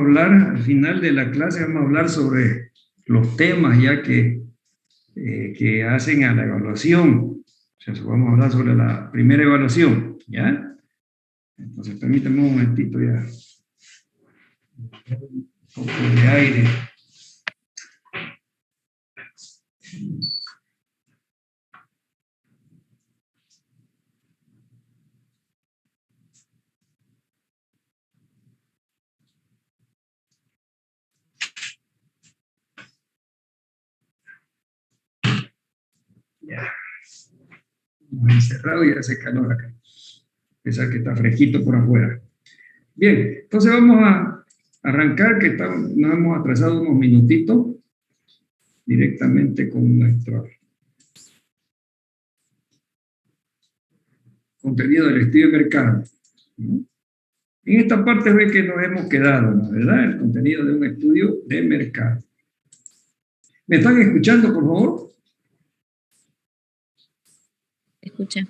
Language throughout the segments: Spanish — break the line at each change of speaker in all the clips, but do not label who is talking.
hablar, al final de la clase vamos a hablar sobre los temas ya que hacen a la evaluación. O sea, vamos a hablar sobre la primera evaluación, ¿ya? Entonces, permítanme un momentito ya. Un poco de aire. Ya. Muy encerrado y hace calor acá. A pesar que está fresquito por afuera. Bien, entonces vamos a arrancar, que nos hemos atrasado unos minutitos directamente con nuestro contenido del estudio de mercado. En esta parte ve que nos hemos quedado, ¿no? ¿Verdad? El contenido de un estudio de mercado. ¿Me están escuchando, por favor?
Escucha.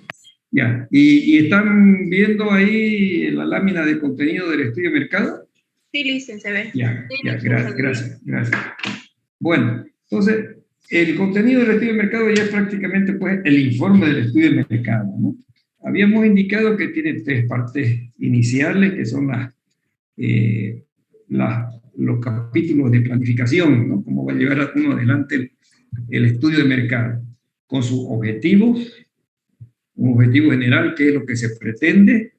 Ya, ¿y están viendo ahí la lámina de contenido del estudio de mercado?
Sí, Licen, se ve.
Ya, gracias. Bueno, entonces, el contenido del estudio de mercado ya es prácticamente pues, el informe del estudio de mercado, ¿no? Habíamos indicado que tiene 3 partes iniciales, que son los capítulos de planificación, ¿no? Cómo va a llevar uno adelante el estudio de mercado, con sus objetivos, un objetivo general, que es lo que se pretende,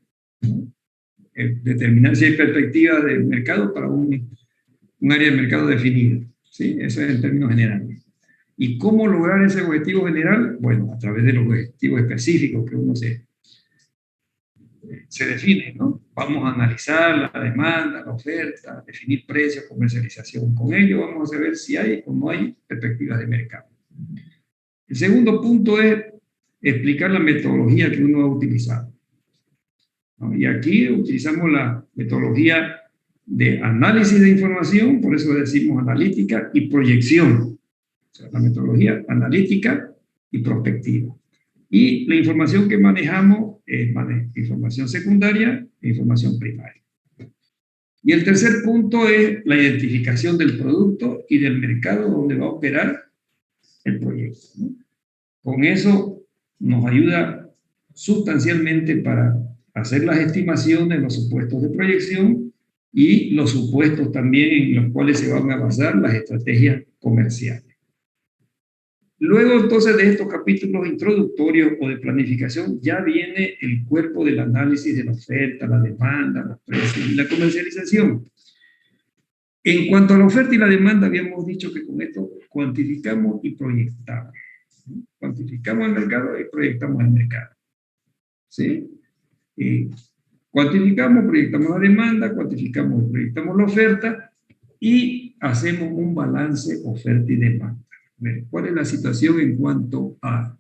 determinar si hay perspectiva de mercado para un área de mercado definido, ¿sí? Eso es en términos generales. ¿Y cómo lograr ese objetivo general? Bueno, a través de los objetivos específicos que uno se define, ¿no? Vamos a analizar la demanda, la oferta, definir precios, comercialización. Con ello vamos a saber si hay o no hay perspectivas de mercado. El segundo punto es explicar la metodología que uno ha utilizado, ¿no? Y aquí utilizamos la metodología de análisis de información, por eso decimos analítica y proyección. O sea, la metodología analítica y prospectiva. Y la información que manejamos es información secundaria e información primaria. Y el tercer punto es la identificación del producto y del mercado donde va a operar el proyecto, ¿no? Con eso nos ayuda sustancialmente para hacer las estimaciones, los supuestos de proyección y los supuestos también en los cuales se van a basar las estrategias comerciales. Luego, entonces, de estos capítulos introductorios o de planificación, ya viene el cuerpo del análisis de la oferta, la demanda, los precios y la comercialización. En cuanto a la oferta y la demanda, habíamos dicho que con esto cuantificamos y proyectamos. Cuantificamos el mercado y proyectamos el mercado. ¿Sí? Y cuantificamos, proyectamos la demanda, cuantificamos y proyectamos la oferta y hacemos un balance oferta y demanda. ¿Cuál es la situación en cuanto a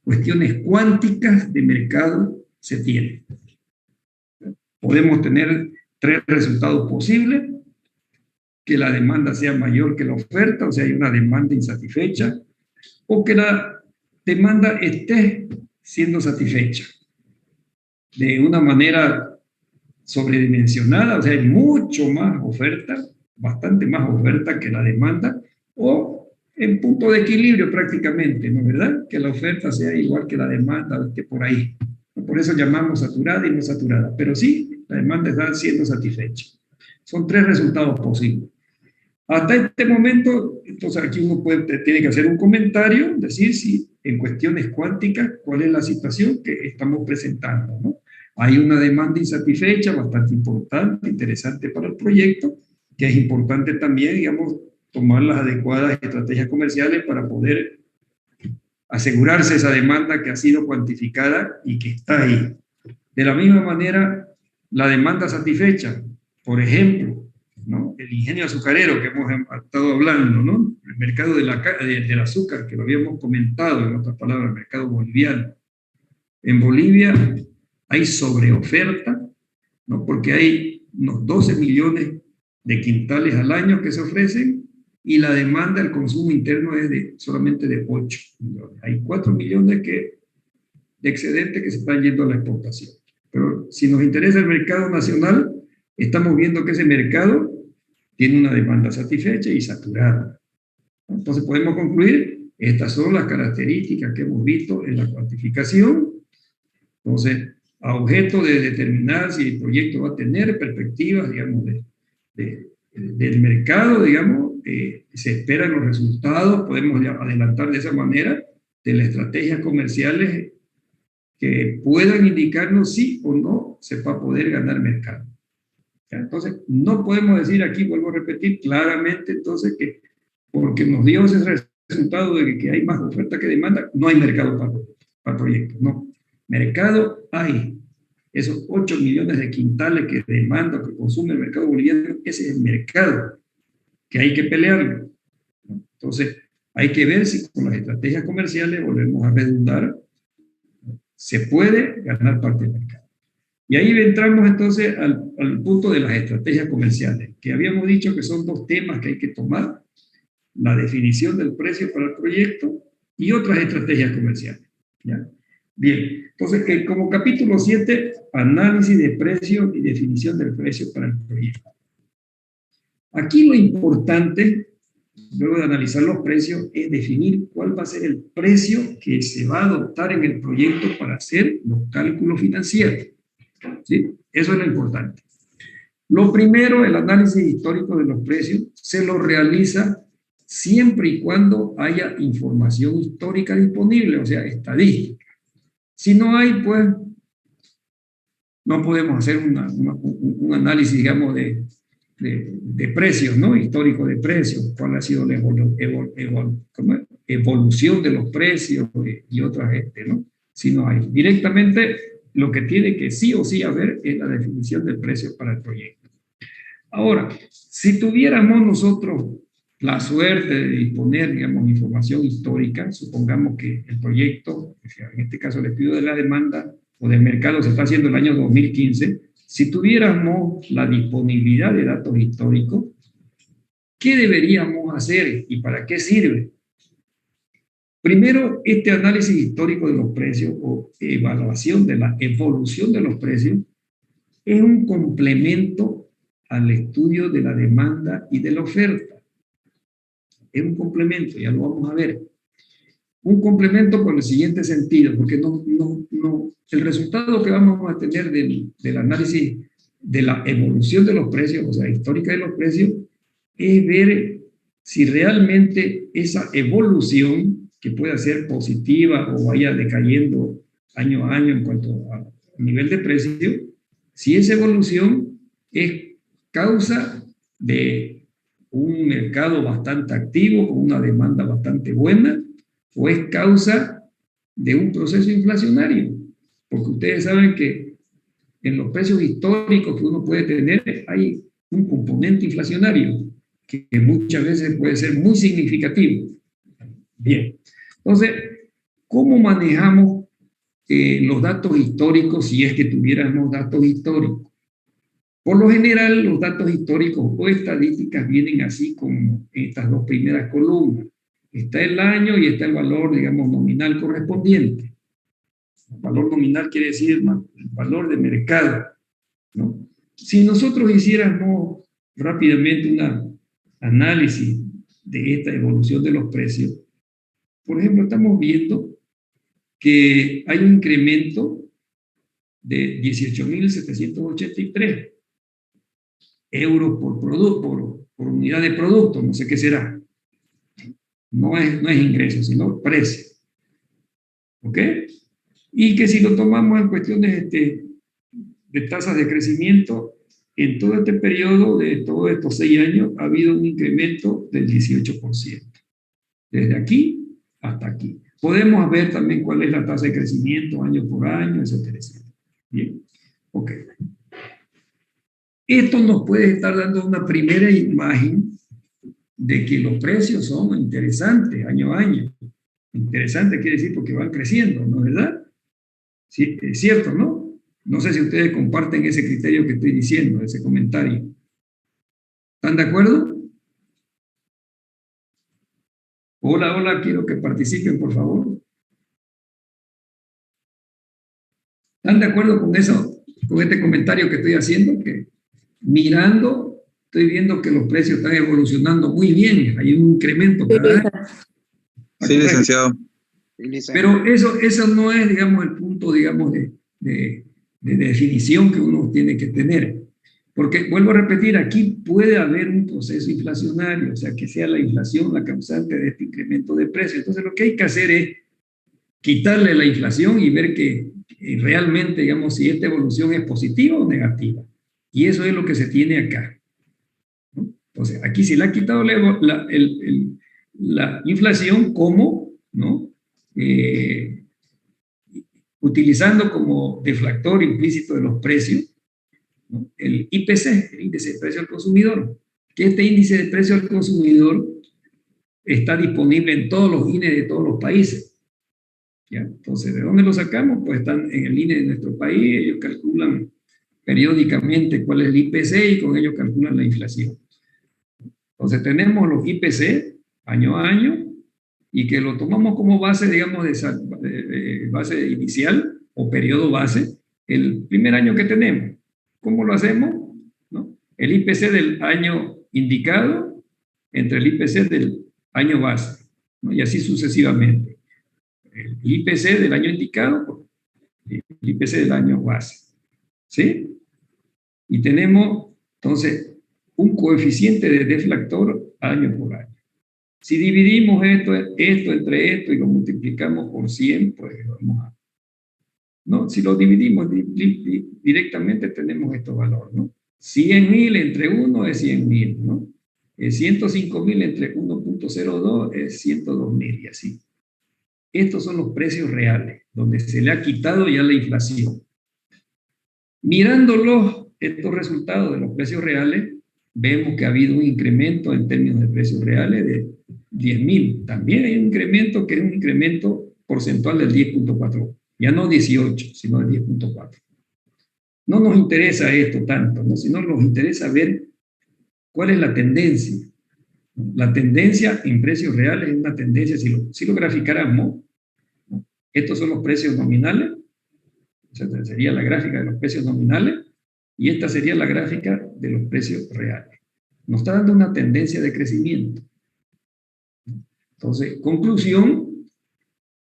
cuestiones cuánticas de mercado se tiene? Podemos tener 3 resultados posibles: que la demanda sea mayor que la oferta, o sea, hay una demanda insatisfecha, o que la demanda esté siendo satisfecha de una manera sobredimensionada, o sea, hay mucho más oferta, bastante más oferta que la demanda, o en punto de equilibrio prácticamente, ¿no es verdad? Que la oferta sea igual que la demanda, esté por ahí. Por eso llamamos saturada y no saturada, pero sí, la demanda está siendo satisfecha. Son 3 resultados posibles. Hasta este momento, entonces aquí uno tiene que hacer un comentario, decir si en cuestiones cuánticas, cuál es la situación que estamos presentando, ¿no? Hay una demanda insatisfecha bastante importante, interesante para el proyecto, que es importante también, digamos, tomar las adecuadas estrategias comerciales para poder asegurarse esa demanda que ha sido cuantificada y que está ahí. De la misma manera, la demanda satisfecha, por ejemplo, ¿no? El ingenio azucarero que hemos estado hablando, ¿no? El mercado del azúcar, que lo habíamos comentado, en otras palabras, el mercado boliviano. En Bolivia hay sobreoferta, ¿no? Porque hay unos 12 millones de quintales al año que se ofrecen y la demanda, el consumo interno es solamente de 8 millones. Hay 4 millones de excedentes que se están yendo a la exportación. Pero si nos interesa el mercado nacional, estamos viendo que ese mercado tiene una demanda satisfecha y saturada. Entonces podemos concluir, estas son las características que hemos visto en la cuantificación. Entonces, a objeto de determinar si el proyecto va a tener perspectivas, digamos, del mercado, digamos, se esperan los resultados, podemos adelantar de esa manera, de las estrategias comerciales que puedan indicarnos si o no se va a poder ganar mercado. Entonces, no podemos decir aquí, vuelvo a repetir claramente, entonces, que porque nos dio ese resultado de que hay más oferta que demanda, no hay mercado para proyectos. No, mercado hay. Esos 8 millones de quintales que demanda, que consume el mercado boliviano, ese es el mercado que hay que pelearlo. Entonces, hay que ver si con las estrategias comerciales, volvemos a redundar, se puede ganar parte del mercado. Y ahí entramos entonces al punto de las estrategias comerciales, que habíamos dicho que son dos temas que hay que tomar: la definición del precio para el proyecto y otras estrategias comerciales. ¿Ya? Bien, entonces como capítulo 7, análisis de precio y definición del precio para el proyecto. Aquí lo importante, luego de analizar los precios, es definir cuál va a ser el precio que se va a adoptar en el proyecto para hacer los cálculos financieros. ¿Sí? Eso es lo importante. Lo primero, el análisis histórico de los precios se lo realiza siempre y cuando haya información histórica disponible, o sea, estadística. Si no hay, pues, no podemos hacer un análisis, digamos, de precios, ¿no? Histórico de precios, cuál ha sido la evolución de los precios y otras, ¿no? Si no hay. Directamente, lo que tiene que sí o sí haber es la definición del precio para el proyecto. Ahora, si tuviéramos nosotros la suerte de disponer, digamos, información histórica, supongamos que el proyecto, en este caso el estudio de la demanda o del mercado se está haciendo en el año 2015, si tuviéramos la disponibilidad de datos históricos, ¿qué deberíamos hacer y para qué sirve? Primero, este análisis histórico de los precios o evaluación de la evolución de los precios es un complemento al estudio de la demanda y de la oferta. Es un complemento, ya lo vamos a ver. Un complemento con el siguiente sentido, porque el resultado que vamos a tener del análisis de la evolución de los precios, o sea, histórica de los precios, es ver si realmente esa evolución, que pueda ser positiva o vaya decayendo año a año en cuanto a nivel de precio, si esa evolución es causa de un mercado bastante activo, con una demanda bastante buena, o es causa de un proceso inflacionario. Porque ustedes saben que en los precios históricos que uno puede tener hay un componente inflacionario que muchas veces puede ser muy significativo. Bien, entonces, ¿cómo manejamos los datos históricos si es que tuviéramos datos históricos? Por lo general, los datos históricos o estadísticas vienen así como estas dos primeras columnas. Está el año y está el valor, digamos, nominal correspondiente. El valor nominal quiere decir el valor de mercado, ¿no? Si nosotros hiciéramos rápidamente un análisis de esta evolución de los precios, por ejemplo, estamos viendo que hay un incremento de 18.783 euros por unidad de producto, no sé qué será. No es ingreso, sino precio. ¿Ok? Y que si lo tomamos en cuestiones de tasas de crecimiento, en todo este periodo de todos estos 6 años ha habido un incremento del 18%. Desde aquí hasta aquí. Podemos ver también cuál es la tasa de crecimiento año por año, etcétera, etcétera. Bien. Ok. Esto nos puede estar dando una primera imagen de que los precios son interesantes año a año. Interesante quiere decir porque van creciendo, ¿no es verdad? Sí, es cierto, ¿no? No sé si ustedes comparten ese criterio que estoy diciendo, ese comentario. ¿Están de acuerdo? Hola, hola, quiero que participen, por favor. ¿Están de acuerdo con eso, con este comentario que estoy haciendo? Que mirando estoy viendo que los precios están evolucionando muy bien, hay un incremento cada año.
Sí, licenciado.
Pero eso no es, digamos, el punto, digamos, de definición que uno tiene que tener. Porque, vuelvo a repetir, aquí puede haber un proceso inflacionario, o sea, que sea la inflación la causante de este incremento de precios. Entonces, lo que hay que hacer es quitarle la inflación y ver que realmente, digamos, si esta evolución es positiva o negativa. Y eso es lo que se tiene acá, ¿no? Entonces, aquí se le ha quitado la inflación como, ¿no? Utilizando como deflactor implícito de los precios, ¿no? El IPC, el índice de precio al consumidor, que este índice de precio al consumidor está disponible en todos los INE de todos los países. ¿Ya? Entonces, ¿de dónde lo sacamos? Pues están en el INE de nuestro país, ellos calculan periódicamente cuál es el IPC y con ello calculan la inflación. Entonces, tenemos los IPC año a año y que lo tomamos como base, digamos, de base inicial o periodo base, el primer año que tenemos. ¿Cómo lo hacemos? ¿No? El IPC del año indicado entre el IPC del año base, ¿no? Y así sucesivamente. El IPC del año indicado, el IPC del año base. ¿Sí? Y tenemos, entonces, un coeficiente de deflactor año por año. Si dividimos esto entre esto y lo multiplicamos por 100, pues vamos a... ¿no? Si lo dividimos directamente tenemos estos valores, ¿no? 100.000 entre 1 es 100.000, ¿no? 105.000 entre 1.02 es 102.000 y así. Estos son los precios reales, donde se le ha quitado ya la inflación. Mirándolos, estos resultados de los precios reales, vemos que ha habido un incremento en términos de precios reales de 10.000. También hay un incremento que es un incremento porcentual del 10.4. Ya no 18, sino de 10.4. No nos interesa esto tanto, ¿no? Sino nos interesa ver cuál es la tendencia. La tendencia en precios reales es una tendencia, si lo graficáramos, ¿no? Estos son los precios nominales, o sea, sería la gráfica de los precios nominales, y esta sería la gráfica de los precios reales. Nos está dando una tendencia de crecimiento. Entonces, conclusión,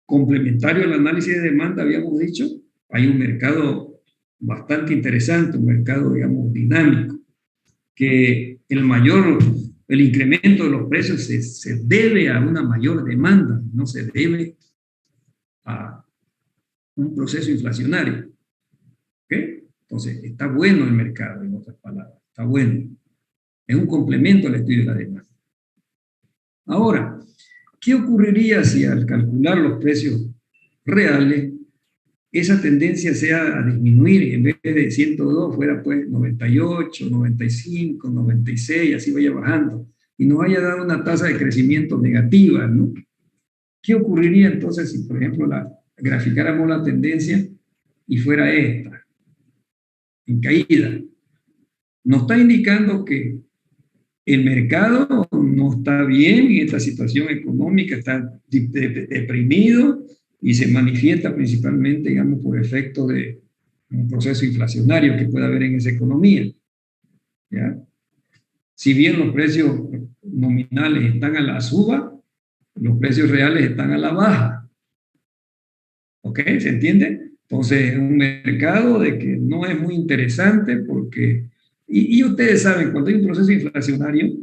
complementario al análisis de demanda, habíamos dicho, hay un mercado bastante interesante, un mercado, digamos, dinámico, que el incremento de los precios se debe a una mayor demanda, no se debe a un proceso inflacionario. ¿Ok? Entonces, está bueno el mercado, en otras palabras, está bueno. Es un complemento al estudio de la demanda. Ahora, ¿qué ocurriría si al calcular los precios reales, esa tendencia sea a disminuir y en vez de 102 fuera pues 98, 95, 96, así vaya bajando, y nos haya dado una tasa de crecimiento negativa, ¿no? ¿Qué ocurriría entonces si, por ejemplo, graficáramos la tendencia y fuera esta, en caída? Nos está indicando que el mercado no está bien en esta situación económica, está deprimido y se manifiesta principalmente, digamos, por efecto de un proceso inflacionario que puede haber en esa economía. ¿Ya? Si bien los precios nominales están a la suba, los precios reales están a la baja. ¿Ok? ¿Se entiende? Entonces, es un mercado de que no es muy interesante porque... Y ustedes saben, cuando hay un proceso inflacionario,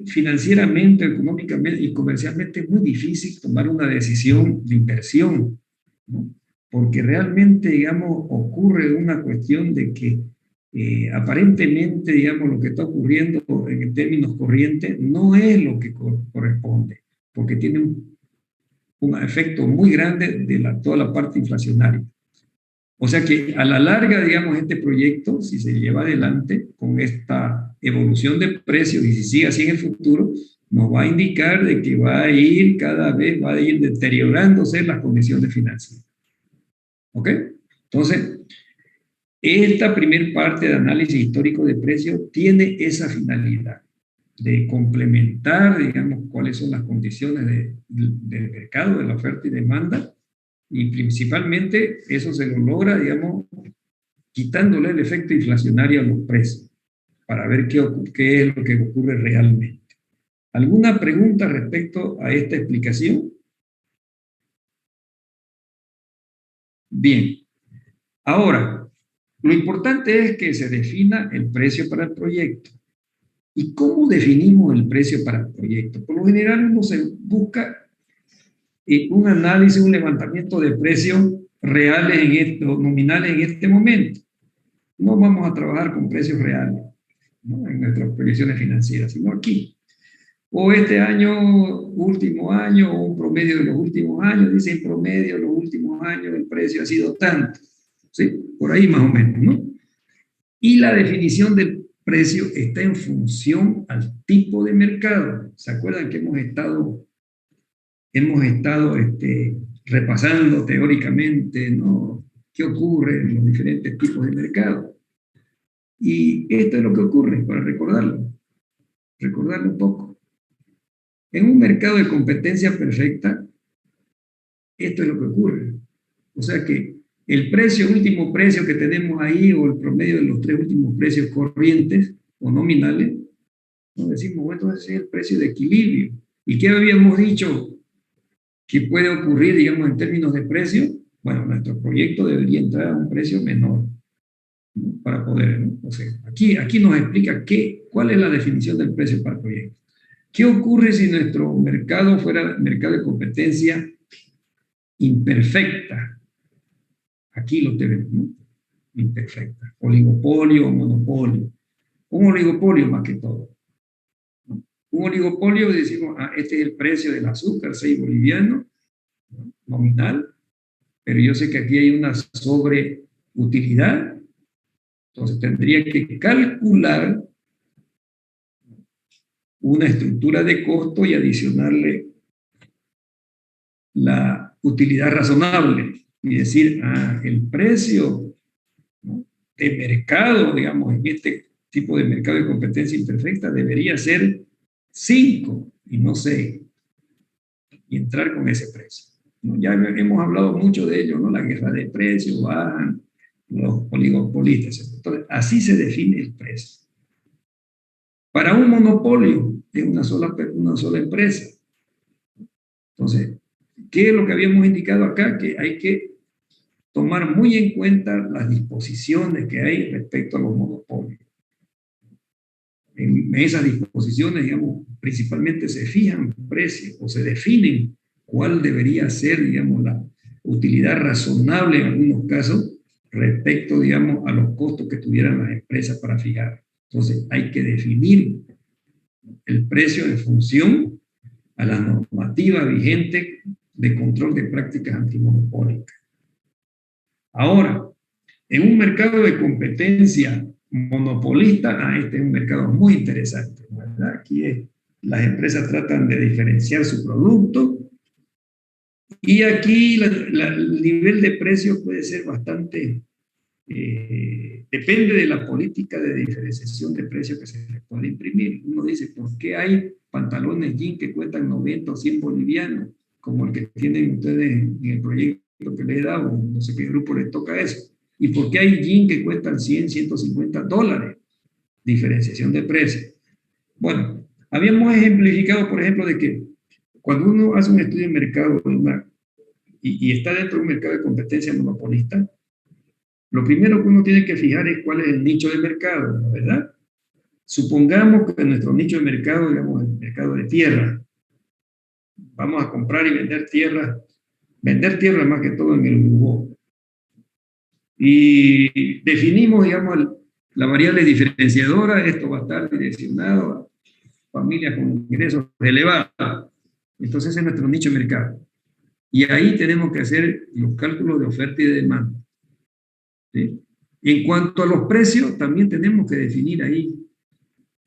financieramente, económicamente y comercialmente es muy difícil tomar una decisión de inversión, ¿no? Porque realmente, digamos, ocurre una cuestión de que aparentemente, digamos, lo que está ocurriendo en términos corrientes no es lo que corresponde, porque tiene un efecto muy grande de toda la parte inflacionaria. O sea que a la larga, digamos, este proyecto, si se lleva adelante con esta evolución de precios y si sigue así en el futuro, nos va a indicar de que va a ir deteriorándose las condiciones financieras. ¿Ok? Entonces, esta primer parte de análisis histórico de precios tiene esa finalidad de complementar, digamos, cuáles son las condiciones del mercado, de la oferta y demanda, y principalmente eso se lo logra, digamos, quitándole el efecto inflacionario a los precios, para ver qué es lo que ocurre realmente. ¿Alguna pregunta respecto a esta explicación? Bien. Ahora, lo importante es que se defina el precio para el proyecto. ¿Y cómo definimos el precio para el proyecto? Por lo general uno se busca un análisis, un levantamiento de precios reales nominales en este momento. No vamos a trabajar con precios reales, ¿no?, en nuestras proyecciones financieras, sino aquí. O este año, último año, o un promedio de los últimos años, dice en promedio de los últimos años el precio ha sido tanto, ¿sí? Por ahí más o menos, ¿no? Y la definición del precio está en función al tipo de mercado. ¿Se acuerdan que hemos estado repasando teóricamente, ¿no?, qué ocurre en los diferentes tipos de mercado? Y esto es lo que ocurre, para recordarlo un poco. En un mercado de competencia perfecta, esto es lo que ocurre. O sea que el último precio que tenemos ahí, o el promedio de los 3 últimos precios corrientes o nominales, nos decimos, bueno, ese es el precio de equilibrio. ¿Y qué habíamos dicho que puede ocurrir, digamos, en términos de precio? Bueno, nuestro proyecto debería entrar a un precio menor, ¿no?, para poder, ¿no? O sea, aquí nos explica cuál es la definición del precio para el proyecto. ¿Qué ocurre si nuestro mercado fuera mercado de competencia imperfecta? Aquí lo tenemos, ¿no? Imperfecta. Oligopolio o monopolio. Un oligopolio más que todo. Un oligopolio, decimos, este es el precio del azúcar, 6 bolivianos, ¿no?, nominal, pero yo sé que aquí hay una sobreutilidad, entonces tendría que calcular una estructura de costo y adicionarle la utilidad razonable y decir, el precio, ¿no?, de mercado, digamos, en este tipo de mercado de competencia imperfecta debería ser 5 y no 6, y entrar con ese precio, ¿no? Ya hemos hablado mucho de ello, ¿no? La guerra de precios, bajan los oligopolistas. Entonces, así se define el precio. Para un monopolio es una sola empresa. Entonces, ¿qué es lo que habíamos indicado acá? Que hay que tomar muy en cuenta las disposiciones que hay respecto a los monopolios. En esas disposiciones, digamos, principalmente se fijan precios o se definen cuál debería ser, digamos, la utilidad razonable en algunos casos respecto, digamos, a los costos que tuvieran las empresas para fijar. Entonces, hay que definir el precio en función a la normativa vigente de control de prácticas antimonopólicas. Ahora, en un mercado de competencia monopolista, este es un mercado muy interesante, ¿verdad? Aquí las empresas tratan de diferenciar su producto y aquí el nivel de precio puede ser bastante, depende de la política de diferenciación de precios que se les puede imprimir. Uno dice, ¿por qué hay pantalones jean que cuestan 90 o 100 bolivianos, como el que tienen ustedes en el proyecto que les he dado? No sé qué grupo les toca eso. ¿Y por qué hay jeans que cuestan 100, 150 dólares? Diferenciación de precios. Bueno, habíamos ejemplificado, por ejemplo, de que cuando uno hace un estudio de mercado y está dentro de un mercado de competencia monopolista, lo primero que uno tiene que fijar es cuál es el nicho de mercado, ¿verdad? Supongamos que nuestro nicho de mercado, digamos, el mercado de tierra. Vamos a comprar y vender tierra más que todo en el Uruguay. Y definimos, digamos, la variable diferenciadora. Esto va a estar direccionado a familias con ingresos elevados. Entonces ese es nuestro nicho de mercado. Y ahí tenemos que hacer los cálculos de oferta y de demanda, ¿sí? En cuanto a los precios, también tenemos que definir ahí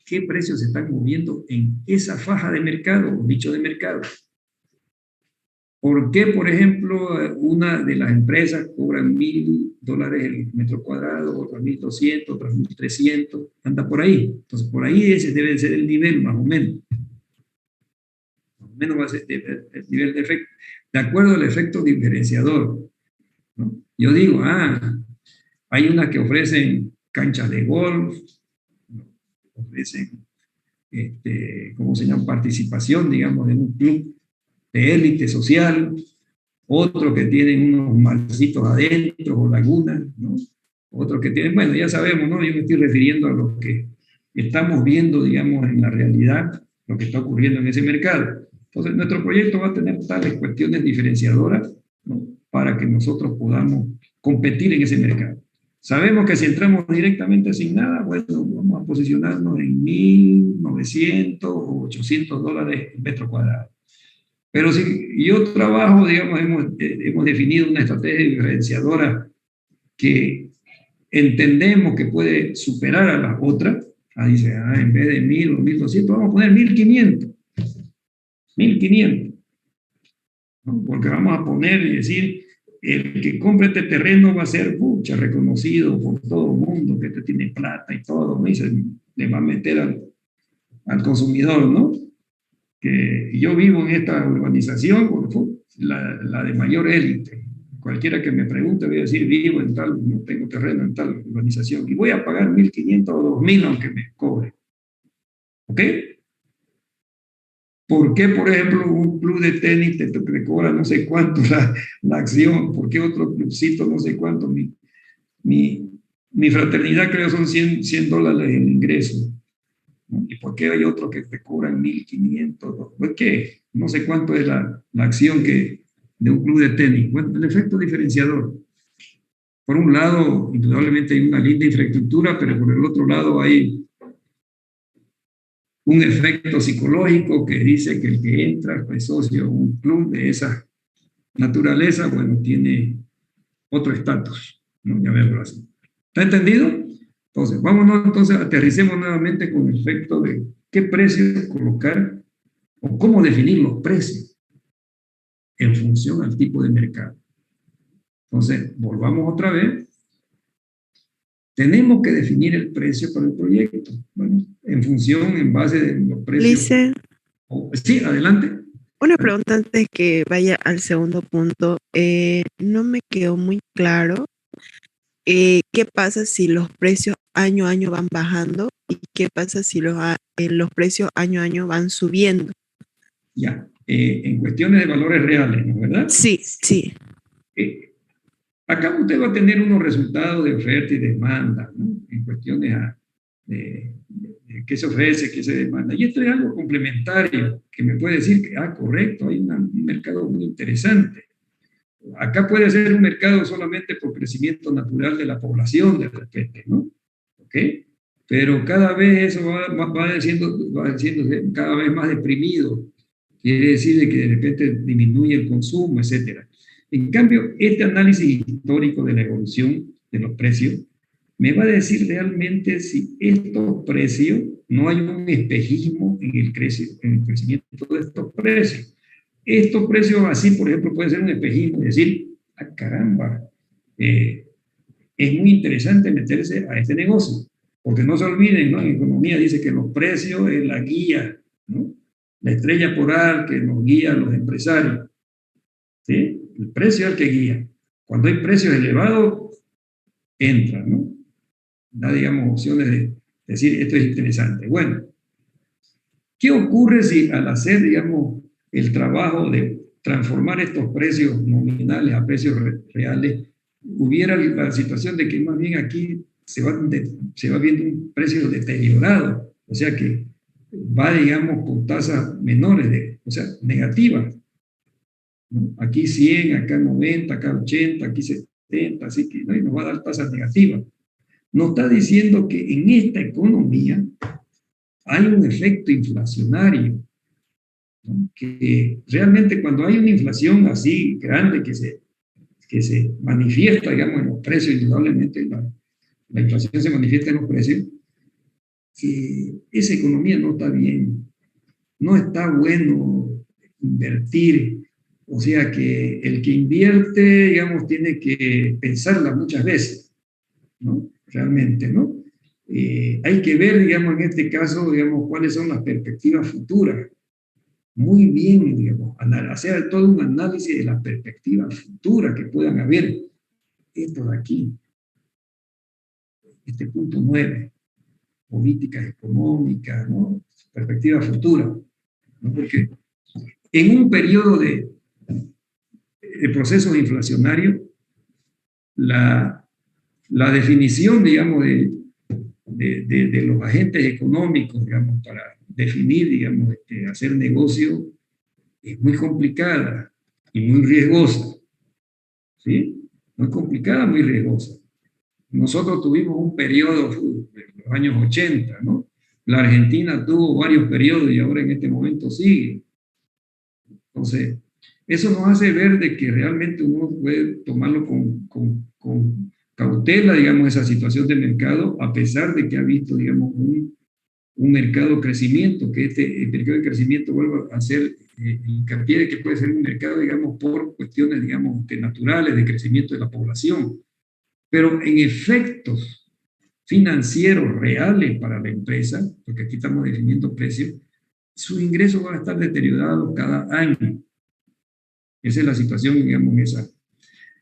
qué precios se están moviendo en esa faja de mercado o nicho de mercado. ¿Por qué, por ejemplo, una de las empresas cobra $1,000 el metro cuadrado, otras 1,200, otras 1,300? Anda por ahí. Entonces, por ahí ese debe ser el nivel, más o menos. Más o menos va a ser el nivel de efecto, de acuerdo al efecto diferenciador, ¿no? Yo digo, Hay unas que ofrecen canchas de golf, ofrecen, ¿cómo se llama? Participación, digamos, en un club de élite social, otros que tienen unos marcitos adentro o lagunas, ¿no? Otros que tienen, bueno, ya sabemos, ¿no? Yo me estoy refiriendo a lo que estamos viendo, digamos, en la realidad, lo que está ocurriendo en ese mercado. Entonces, nuestro proyecto va a tener tales cuestiones diferenciadoras, ¿no? Para que nosotros podamos competir en ese mercado. Sabemos que si entramos directamente sin nada, bueno, vamos a posicionarnos en 1.900 o $800 el metro cuadrado. Pero si yo trabajo, digamos, hemos definido una estrategia diferenciadora que entendemos que puede superar a las otras. Dice, en vez de 1.000 o 1.200, vamos a poner 1.500. 1.500. ¿No? Porque vamos a poner y decir, el que compre este terreno va a ser reconocido por todo el mundo, que este tiene plata y todo, ¿no? Y se le va a meter al consumidor, ¿no? Que yo vivo en esta urbanización, la de mayor élite. Cualquiera que me pregunte, voy a decir, vivo en tal, no tengo terreno en tal urbanización, y voy a pagar 1.500 o 2.000 aunque me cobre. ¿Ok? ¿Por qué, por ejemplo, un club de tenis te cobra no sé cuánto la acción? ¿Por qué otro clubcito no sé cuánto? Mi fraternidad creo son $100 el ingreso. ¿No? ¿Y por qué hay otros que te cobran 1.500? Pues que no sé cuánto es la acción de un club de tenis. Bueno, el efecto diferenciador. Por un lado, indudablemente hay una linda infraestructura, pero por el otro lado hay un efecto psicológico que dice que el que entra, pues socio a un club de esa naturaleza, bueno, tiene otro estatus, ¿no? Ya verlo así. ¿Está entendido? Entonces, vámonos, entonces, aterricemos nuevamente con el efecto de qué precios colocar o cómo definir los precios en función al tipo de mercado. Entonces, volvamos otra vez. Tenemos que definir el precio para el proyecto. Bueno, en función, en base de los precios.
Lice,
Sí, adelante.
una pregunta antes que vaya al segundo punto. No me quedó muy claro qué pasa si los precios año a año van bajando y qué pasa si los precios año a año van subiendo.
Ya, en cuestiones de valores reales, ¿no? ¿Verdad?
Sí, sí.
Acá usted va a tener unos resultados de oferta y demanda, ¿no? En cuestiones de qué se ofrece, qué se demanda. Y esto es algo complementario que me puede decir que, correcto, hay un mercado muy interesante. Acá puede ser un mercado solamente por crecimiento natural de la población, de repente, ¿no? ¿Ok? Pero cada vez eso va siendo cada vez más deprimido. Quiere decir de que de repente disminuye el consumo, etcétera. En cambio, este análisis histórico de la evolución de los precios me va a decir realmente si estos precios, no hay un espejismo en el crecimiento de estos precios. Estos precios así, por ejemplo, pueden ser un espejismo y decir, caramba, es muy interesante meterse a este negocio. Porque no se olviden, ¿no? En economía dice que los precios es la guía, ¿no? La estrella polar que nos guía a los empresarios. ¿Sí? El precio es el que guía. Cuando hay precios elevados, entra, ¿no? Da, digamos, opciones de decir, esto es interesante. Bueno, ¿qué ocurre si al hacer, digamos, el trabajo de transformar estos precios nominales a precios reales, hubiera la situación de que más bien aquí se va viendo un precio deteriorado, o sea que va, digamos, con tasas menores, o sea, negativas, ¿no? Aquí 100, acá 90, acá 80, aquí 70, así que, ¿no? Y nos va a dar tasas negativas. Nos está diciendo que en esta economía hay un efecto inflacionario, ¿no? Que realmente cuando hay una inflación así grande que se manifiesta, digamos, en los precios, indudablemente la inflación se manifiesta en los precios, que esa economía no está bien, no está bueno invertir, o sea que el que invierte, digamos, tiene que pensarla muchas veces, ¿no? Realmente, ¿no? Hay que ver, digamos, en este caso, digamos, cuáles son las perspectivas futuras. Muy bien, digamos, hacer todo un análisis de las perspectivas futuras que puedan haber. Esto de aquí. este punto 9, políticas económicas, ¿no? Perspectiva futura, ¿no? Porque en un periodo de proceso inflacionario, la definición, digamos, de los agentes económicos, digamos, para definir, digamos, hacer negocio, es muy complicada y muy riesgosa, ¿sí? Muy complicada, muy riesgosa. Nosotros tuvimos un periodo de los años 80, ¿no? La Argentina tuvo varios periodos y ahora en este momento sigue. Entonces, eso nos hace ver de que realmente uno puede tomarlo con cautela, digamos, esa situación de mercado, a pesar de que ha visto, digamos, un mercado de crecimiento, que el mercado de crecimiento vuelva a hacer hincapié de que puede ser un mercado, digamos, por cuestiones, digamos, naturales de crecimiento de la población. Pero en efectos financieros reales para la empresa, porque aquí estamos definiendo precios, sus ingresos van a estar deteriorados cada año. Esa es la situación, digamos, esa.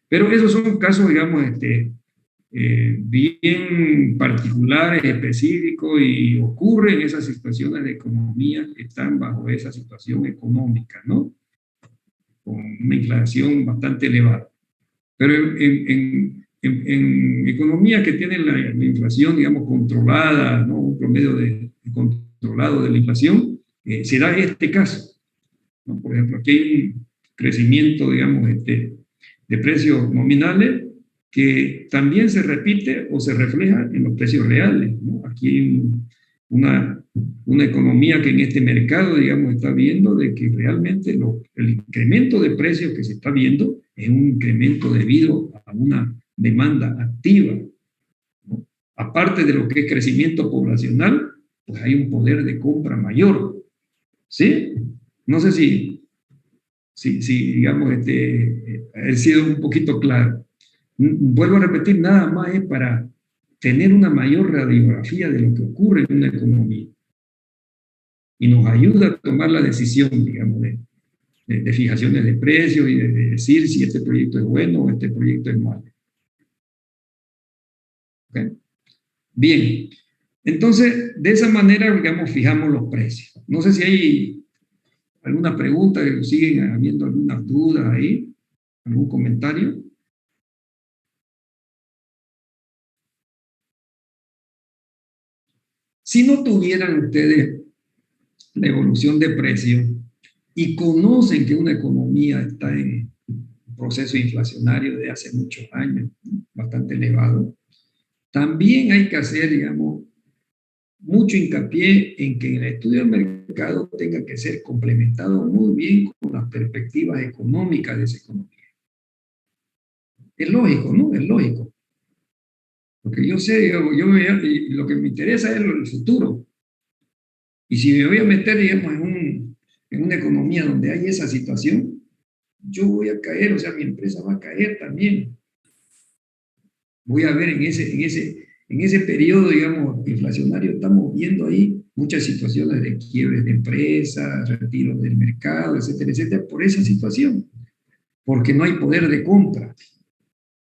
Pero esos son casos, digamos, bien particulares, específicos, y ocurren esas situaciones de economía que están bajo esa situación económica, ¿no? Con una inflación bastante elevada. Pero en economías que tienen la inflación, digamos, controlada, ¿no? Un promedio controlado de la inflación, se da este caso, ¿no? Por ejemplo, aquí hay un crecimiento, digamos, de precios nominales que también se repite o se refleja en los precios reales, ¿no? Aquí hay una economía que en este mercado, digamos, está viendo de que realmente el incremento de precios que se está viendo es un incremento debido a una demanda activa, ¿no? Aparte de lo que es crecimiento poblacional, pues hay un poder de compra mayor, ¿sí? No sé si digamos, he sido un poquito claro. Vuelvo a repetir, nada más es para tener una mayor radiografía de lo que ocurre en una economía y nos ayuda a tomar la decisión, digamos, de fijaciones de precios y de decir si este proyecto es bueno o este proyecto es malo. ¿Okay? Bien, entonces, de esa manera, digamos, fijamos los precios. No sé si hay alguna pregunta, siguen habiendo algunas dudas ahí, algún comentario. Si no tuvieran ustedes la evolución de precios y conocen que una economía está en un proceso inflacionario de hace muchos años, bastante elevado, también hay que hacer, digamos, mucho hincapié en que el estudio del mercado tenga que ser complementado muy bien con las perspectivas económicas de esa economía. Es lógico, ¿no? Es lógico. Porque yo sé, lo que me interesa es el futuro. Y si me voy a meter, digamos, en una economía donde hay esa situación, yo voy a caer, o sea, mi empresa va a caer también. Voy a ver en ese periodo, digamos, inflacionario, estamos viendo ahí muchas situaciones de quiebres de empresas, retiros del mercado, etcétera, etcétera, por esa situación. Porque no hay poder de compra.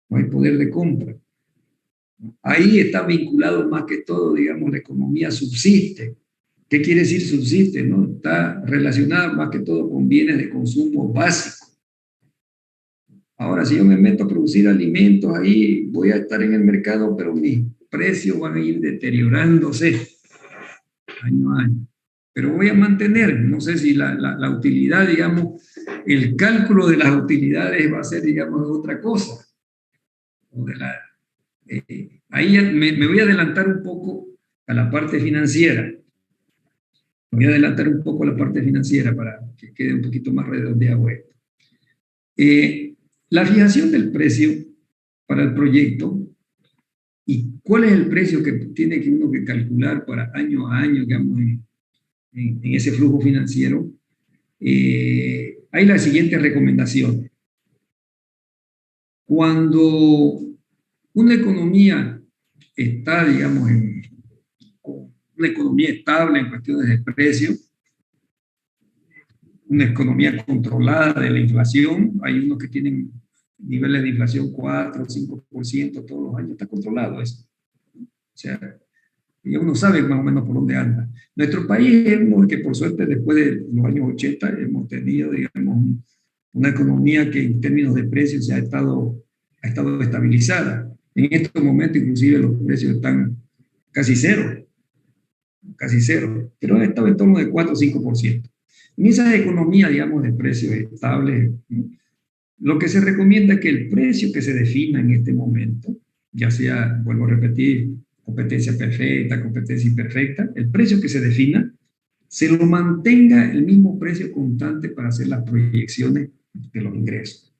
No hay poder de compra. Ahí está vinculado más que todo, digamos, la economía subsiste. ¿Qué quiere decir subsiste? ¿No? Está relacionada más que todo con bienes de consumo básico. Ahora, si yo me meto a producir alimentos ahí, voy a estar en el mercado, pero mis precios van a ir deteriorándose año a año. Pero voy a mantener, no sé si la utilidad, digamos, el cálculo de las utilidades va a ser, digamos, otra cosa. Ahí me voy a adelantar un poco a la parte financiera. Me voy a adelantar un poco a la parte financiera para que quede un poquito más redondeado esto. La fijación del precio para el proyecto y cuál es el precio que tiene que uno que calcular para año a año, digamos, en ese flujo financiero, hay las siguientes recomendaciones. Cuando una economía está, digamos, una economía estable en cuestiones de precio, una economía controlada de la inflación, hay unos que tienen niveles de inflación 4 o 5% todos los años, está controlado eso. sea, ya uno sabe más o menos por dónde anda. Nuestro país es uno que por suerte después de los años 80 hemos tenido, digamos, una economía que en términos de precios ha estado estabilizada. En estos momentos inclusive los precios están casi cero, pero ha estado en torno de 4 o 5%. En esas economías, digamos, de precios estables, ¿no? Lo que se recomienda es que el precio que se defina en este momento, ya sea, vuelvo a repetir, competencia perfecta, competencia imperfecta, el precio que se defina, se lo mantenga el mismo precio constante para hacer las proyecciones de los ingresos.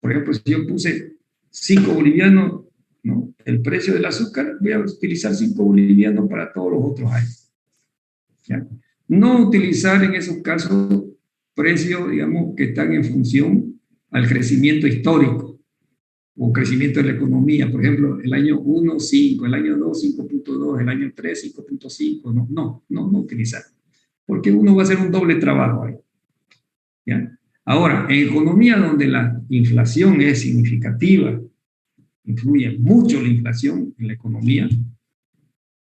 Por ejemplo, si yo puse 5 bolivianos, ¿no?, el precio del azúcar, voy a utilizar 5 bolivianos para todos los otros años, ¿ya? No utilizar en esos casos precios, digamos, que están en función al crecimiento histórico o crecimiento de la economía. Por ejemplo, el año 1, 5, el año 2, 5.2, el año 3, 5.5. No utilizar. Porque uno va a hacer un doble trabajo ahí, ¿ya? Ahora, en economía donde la inflación es significativa, influye mucho la inflación en la economía,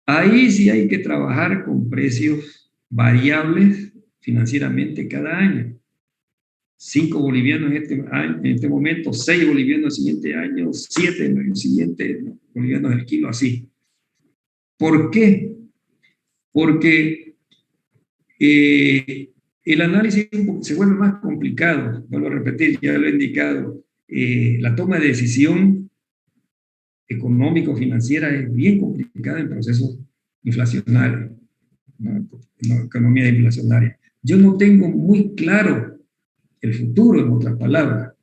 ahí sí hay que trabajar con precios variables financieramente cada año. 5 bolivianos en este momento, 6 bolivianos el siguiente año, 7 en el siguiente, ¿no?, bolivianos el kilo, así. ¿Por qué? Porque el análisis se vuelve más complicado. Vuelvo a repetir, ya lo he indicado, la toma de decisión económico-financiera es bien complicada en procesos inflacionarios, ¿no?, en economía inflacionaria. Yo no tengo muy claro el futuro, en otras palabras,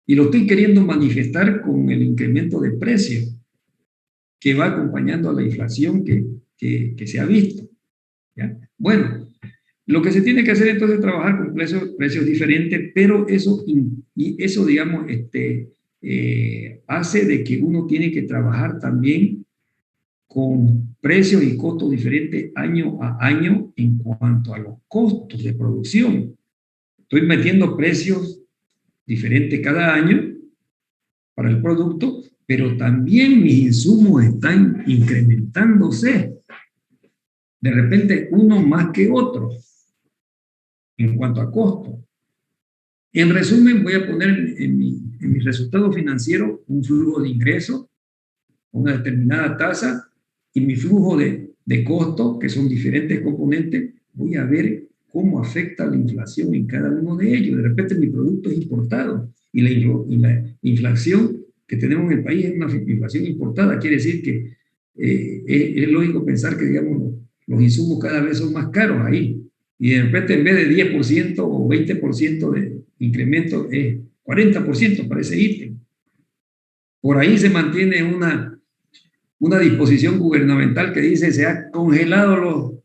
y lo estoy queriendo manifestar con el incremento de precios que va acompañando a la inflación que se ha visto, ¿ya? Bueno, lo que se tiene que hacer entonces es trabajar con precios diferentes, pero eso digamos, hace de que uno tiene que trabajar también con precios y costos diferentes año a año en cuanto a los costos de producción. Estoy metiendo precios diferentes cada año para el producto, pero también mis insumos están incrementándose. De repente, uno más que otro en cuanto a costo. En resumen, voy a poner en mi resultado financiero un flujo de ingresos, una determinada tasa, y mi flujo de costo, que son diferentes componentes. Voy a ver cómo afecta la inflación en cada uno de ellos. De repente mi producto es importado y la inflación que tenemos en el país es una inflación importada. Quiere decir que es lógico pensar que, digamos, los insumos cada vez son más caros ahí. Y de repente en vez de 10% o 20% de incremento es 40% para ese ítem. Por ahí se mantiene una disposición gubernamental que dice se ha congelado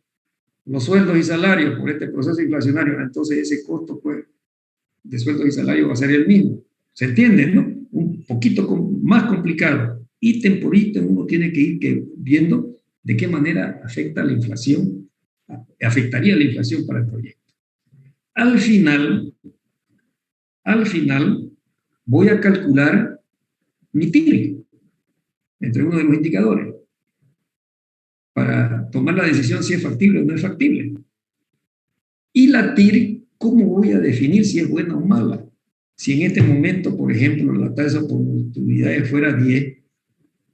los sueldos y salarios por este proceso inflacionario. Entonces ese costo, pues, de sueldos y salarios va a ser el mismo. ¿Se entiende, no? Un poquito más complicado. Ítem por ítem uno tiene que ir viendo de qué manera afectaría la inflación para el proyecto. Al final voy a calcular mi TIR entre uno de los indicadores para tomar la decisión si es factible o no es factible. Y la TIR, ¿cómo voy a definir si es buena o mala? Si en este momento, por ejemplo, la tasa de oportunidades fuera 10,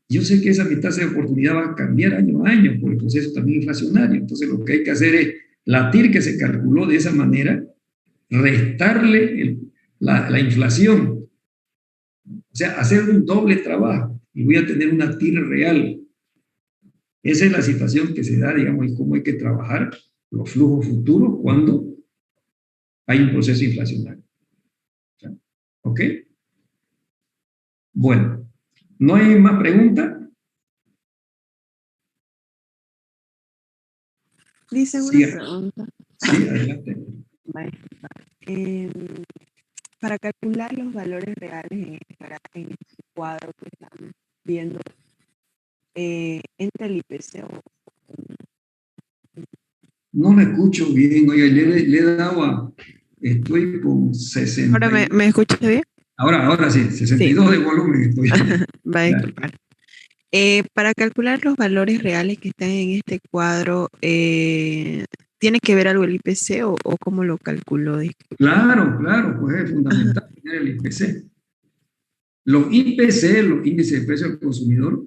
yo sé que esa mi tasa de oportunidad va a cambiar año a año por el proceso también inflacionario. Entonces lo que hay que hacer es la TIR que se calculó de esa manera, restarle la inflación. O sea, hacer un doble trabajo y voy a tener una TIR real. Esa es la situación que se da, digamos, y cómo hay que trabajar los flujos futuros cuando hay un proceso inflacionario. ¿Ok? Bueno, ¿no hay más preguntas?
Dice una pregunta.
Sí, adelante.
Para calcular los valores reales en este cuadro que estamos viendo, ¿entra el IPC o...?
No me escucho bien, oye, le he dado estoy con 60.
¿Ahora me escuchas bien?
Ahora sí, 62 sí. De volumen estoy.
Va a disculpar. Para calcular los valores reales que están en este cuadro, ¿tiene que ver algo el IPC o cómo lo calculó?
Claro, claro, pues es
Ajá.
fundamental tener el IPC. Los IPC, los índices de precio al consumidor,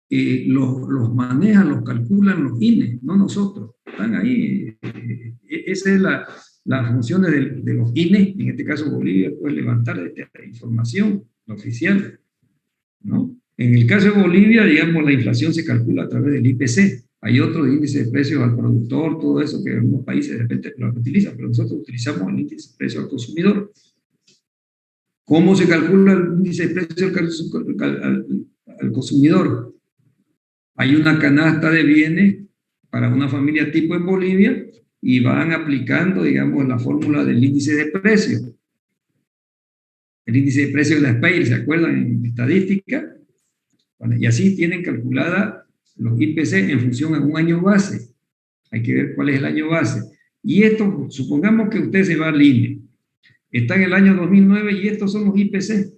los manejan, los calculan los INE, no nosotros. Están ahí. Esa es la función de los INE, en este caso Bolivia, pues levantar esta información oficial, ¿no? En el caso de Bolivia, digamos, la inflación se calcula a través del IPC. Hay otros índices de precios al productor, todo eso que algunos países de repente lo utilizan, pero nosotros utilizamos el índice de precio al consumidor. ¿Cómo se calcula el índice de precio al consumidor? Hay una canasta de bienes para una familia tipo en Bolivia y van aplicando, digamos, la fórmula del índice de precio. El índice de precio de la SPEIR, ¿se acuerdan? En estadística. Bueno, y así tienen calculada los IPC en función a un año base. Hay que ver cuál es el año base. Y esto, supongamos que usted se va al INE. Está en el año 2009 y estos son los IPC.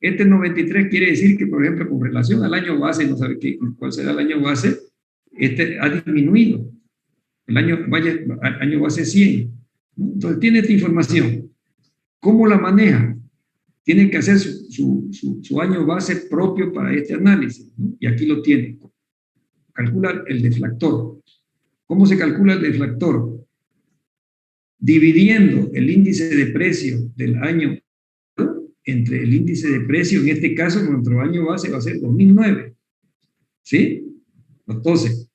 Este 93 quiere decir que, por ejemplo, con relación al año base, no sabe cuál será el año base, este ha disminuido. El año base 100. Entonces, tiene esta información. ¿Cómo la maneja? Tienen que hacer su año base propio para este análisis, ¿no? Y aquí lo tienen. Calcula el deflactor. ¿Cómo se calcula el deflactor? Dividiendo el índice de precio del año entre el índice de precio, en este caso nuestro año base va a ser 2009, ¿sí? Entonces,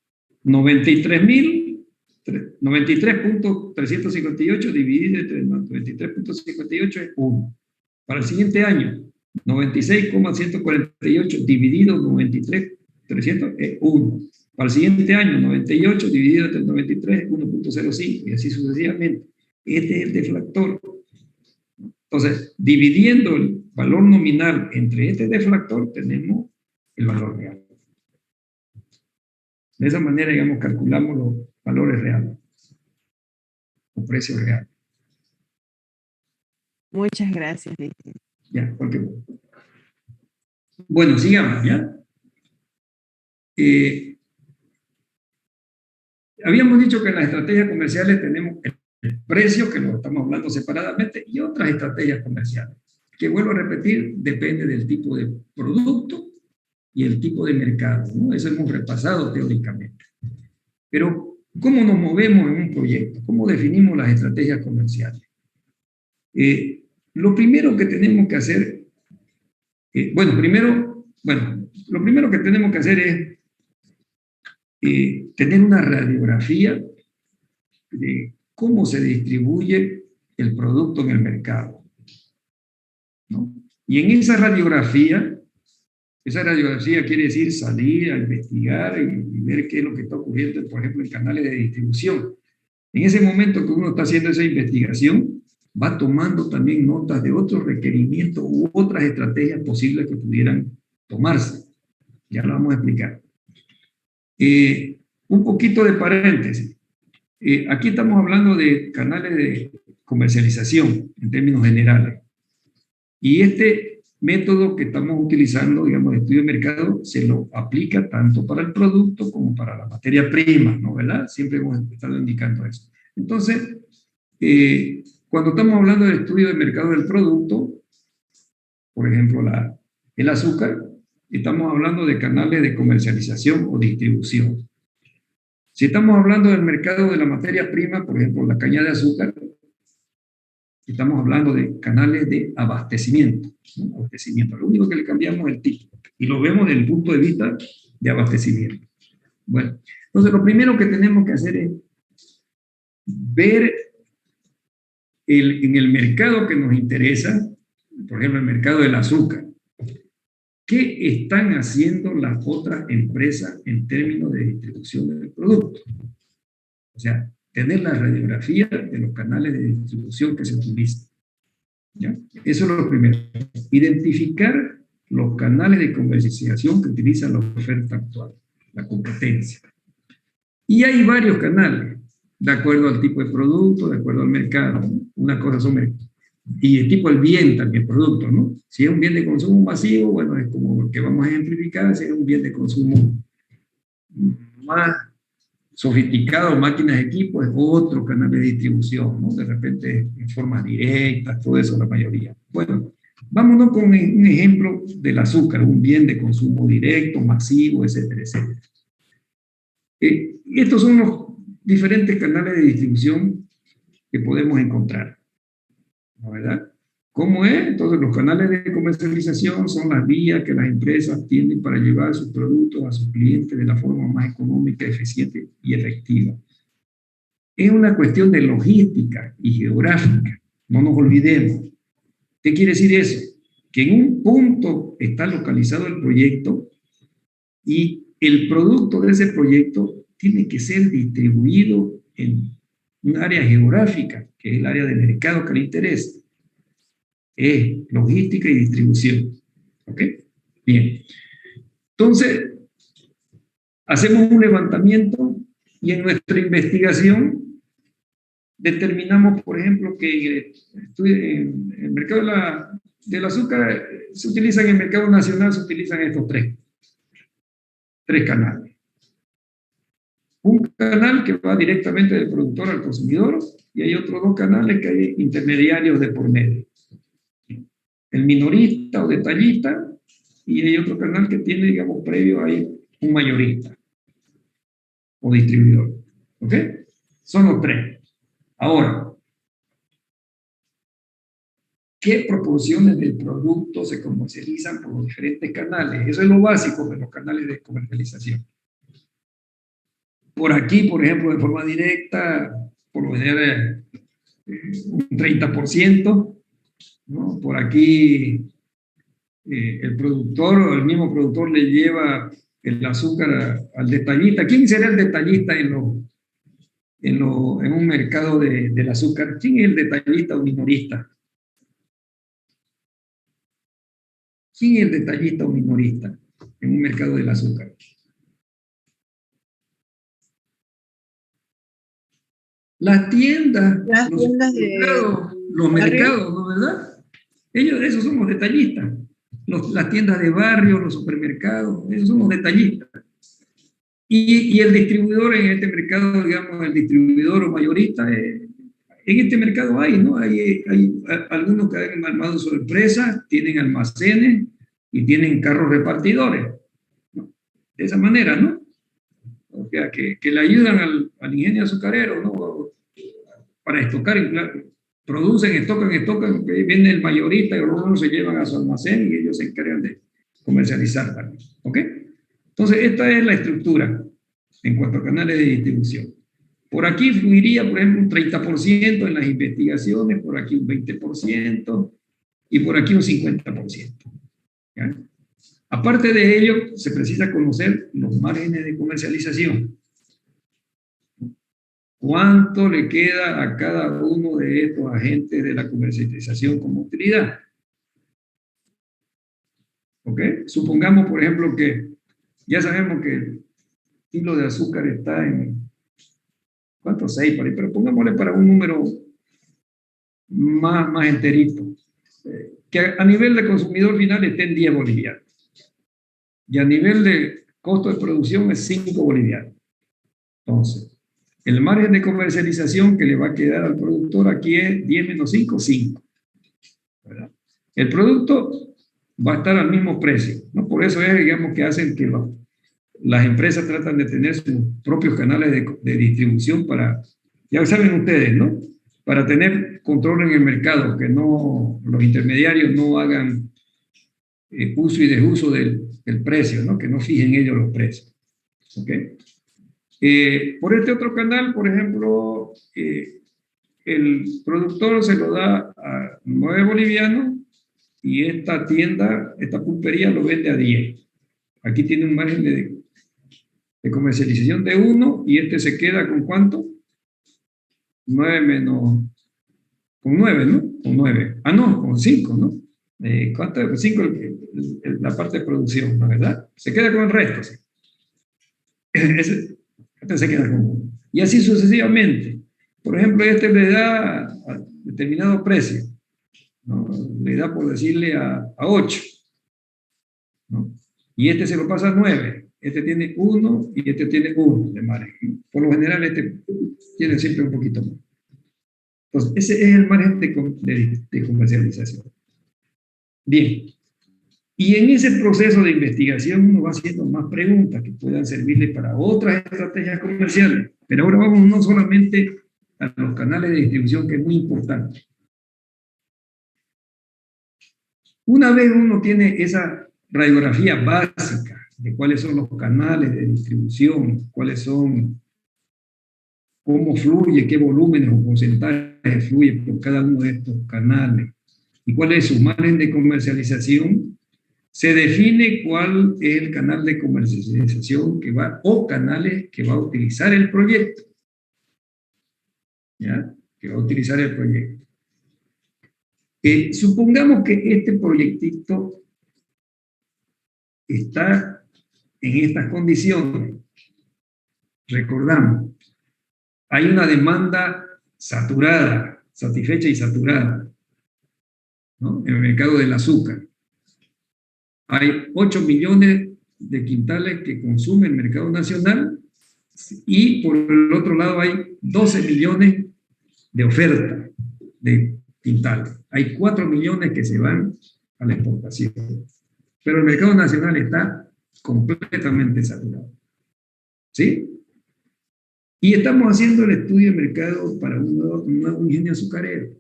93.358 dividido entre 93.58 es 1. Para el siguiente año, 96.148 dividido 93.300 es 1. Para el siguiente año, 98 dividido entre 93 es 1.05 y así sucesivamente. Este es el deflactor. Entonces, dividiendo el valor nominal entre este deflactor, tenemos el valor real. De esa manera, digamos, calculamos los valores reales, o precios reales.
Muchas gracias.
Ya, porque... Bueno, sigamos, ¿ya? Habíamos dicho que en las estrategias comerciales tenemos el precio, que lo estamos hablando separadamente, y otras estrategias comerciales, que vuelvo a repetir, depende del tipo de producto y el tipo de mercado, ¿no? Eso hemos repasado teóricamente. Pero, ¿cómo nos movemos en un proyecto? ¿Cómo definimos las estrategias comerciales? Lo primero que tenemos que hacer, lo primero que tenemos que hacer es tener una radiografía de cómo se distribuye el producto en el mercado, ¿no? Y en esa radiografía quiere decir salir a investigar y ver qué es lo que está ocurriendo, por ejemplo, en canales de distribución. En ese momento que uno está haciendo esa investigación, va tomando también notas de otros requerimientos u otras estrategias posibles que pudieran tomarse. Ya lo vamos a explicar. Un poquito de paréntesis. Aquí estamos hablando de canales de comercialización en términos generales. Y este método que estamos utilizando, digamos, de estudio de mercado, se lo aplica tanto para el producto como para la materia prima, ¿no? ¿Verdad? Siempre hemos estado indicando eso. Entonces, cuando estamos hablando del estudio de mercado del producto, por ejemplo, el azúcar, estamos hablando de canales de comercialización o distribución. Si estamos hablando del mercado de la materia prima, por ejemplo, la caña de azúcar, estamos hablando de canales de abastecimiento, ¿no? Abastecimiento. Lo único que le cambiamos es el tipo, y lo vemos desde el punto de vista de abastecimiento. Bueno, entonces lo primero que tenemos que hacer es ver en el mercado que nos interesa, por ejemplo, el mercado del azúcar, ¿qué están haciendo las otras empresas en términos de distribución del producto? O sea, tener la radiografía de los canales de distribución que se utilizan, ¿ya? Eso es lo primero. Identificar los canales de comercialización que utiliza la oferta actual, la competencia. Y hay varios canales, de acuerdo al tipo de producto, de acuerdo al mercado. Una cosa son Y el tipo del bien también, producto, ¿no? Si es un bien de consumo masivo, bueno, es como lo que vamos a ejemplificar. Si es un bien de consumo más sofisticado, máquinas, equipos, es otro canal de distribución, ¿no? De repente en forma directa, todo eso la mayoría. Bueno, vámonos con un ejemplo del azúcar, un bien de consumo directo, masivo, etcétera, etcétera. Estos son los diferentes canales de distribución que podemos encontrar, ¿no? ¿Verdad? ¿Cómo es? Entonces, los canales de comercialización son las vías que las empresas tienen para llevar sus productos a sus clientes de la forma más económica, eficiente y efectiva. Es una cuestión de logística y geográfica, no nos olvidemos. ¿Qué quiere decir eso? Que en un punto está localizado el proyecto y el producto de ese proyecto tiene que ser distribuido en un área geográfica, que es el área de mercado que le interesa. Es logística y distribución. ¿Ok? Bien. Entonces, hacemos un levantamiento y en nuestra investigación determinamos, por ejemplo, que en el mercado del azúcar se utiliza, en el mercado nacional se utilizan estos tres canales. Un canal que va directamente del productor al consumidor y hay otros dos canales que hay intermediarios de por medio. El minorista o detallista, y hay otro canal que tiene, digamos, previo ahí un mayorista o distribuidor. ¿Ok? Son los tres. Ahora, ¿qué proporciones del producto se comercializan por los diferentes canales? Eso es lo básico de los canales de comercialización. Por aquí, por ejemplo, de forma directa, por lo general un 30%, ¿no? Por aquí el productor, el mismo productor le lleva el azúcar al detallista. ¿Quién será el detallista en un mercado del azúcar? ¿Quién es el detallista o minorista? ¿Quién es el detallista o minorista en un mercado del azúcar? Las tiendas, los mercados, ¿no? ¿Verdad? Esos son los detallistas. Las tiendas de barrio, los supermercados, esos son los detallistas. Y el distribuidor en este mercado, digamos, el distribuidor o mayorista, en este mercado hay, ¿no? Hay algunos que han armado su empresa, tienen almacenes y tienen carros repartidores, ¿no? De esa manera, ¿no? O sea, que le ayudan al ingenio azucarero, ¿no? Para estocar, producen, estocan, viene el mayorista y los se llevan a su almacén y ellos se encargan de comercializar también. ¿Ok? Entonces, esta es la estructura en cuanto a canales de distribución. Por aquí fluiría, por ejemplo, un 30% en las investigaciones, por aquí un 20% y por aquí un 50%. ¿Ya? Aparte de ello, se precisa conocer los márgenes de comercialización. ¿Cuánto le queda a cada uno de estos agentes de la comercialización como utilidad? ¿Ok? Supongamos, por ejemplo, que ya sabemos que el kilo de azúcar está en, ¿cuánto? 6 por ahí, pero pongámosle para un número más enterito. Que a nivel de consumidor final esté en 10 bolivianos. Y a nivel de costo de producción es 5 bolivianos. Entonces, el margen de comercialización que le va a quedar al productor aquí es 10 menos 5, 5. ¿Verdad? El producto va a estar al mismo precio, ¿no? Por eso es, digamos, que hacen que las empresas tratan de tener sus propios canales de distribución para, ya saben ustedes, ¿no? Para tener control en el mercado, que no, los intermediarios no hagan uso y desuso del precio, ¿no? Que no fijen ellos los precios. ¿Ok? Por este otro canal, por ejemplo, el productor se lo da a 9 bolivianos y esta tienda, esta pulpería lo vende a 10. Aquí tiene un margen de comercialización de 1 y este se queda con ¿cuánto? 9 menos, con 9, ¿no? Con 9. Ah, no, con 5, ¿no? ¿Cuánto es? 5 la parte de producción, ¿no? ¿Verdad? Se queda con el resto. ¿Sí? Este se queda con 1. Y así sucesivamente. Por ejemplo, este le da a determinado precio. ¿no? Le da por decirle a 8, ¿no? Y este se lo pasa a 9, este tiene 1 y este tiene 1 de margen. Por lo general este tiene siempre un poquito más. Entonces, ese es el margen de comercialización. Bien, y en ese proceso de investigación uno va haciendo más preguntas que puedan servirle para otras estrategias comerciales. Pero ahora vamos no solamente a los canales de distribución, que es muy importante. Una vez uno tiene esa radiografía básica de cuáles son los canales de distribución, cuáles son, cómo fluye, qué volúmenes o porcentajes fluye por cada uno de estos canales y cuál es su margen de comercialización, se define cuál es el canal de comercialización que va, o canales que va a utilizar el proyecto. ¿Ya? Que va a utilizar el proyecto. Supongamos que este proyectito está en estas condiciones. Recordamos, hay una demanda saturada, satisfecha y saturada, ¿no? En el mercado del azúcar. Hay 8 millones de quintales que consume el mercado nacional y por el otro lado hay 12 millones de oferta de quintales. Hay 4 millones que se van a la exportación. Pero el mercado nacional está completamente saturado. ¿Sí? Y estamos haciendo el estudio de mercado para un nuevo ingenio azucarero.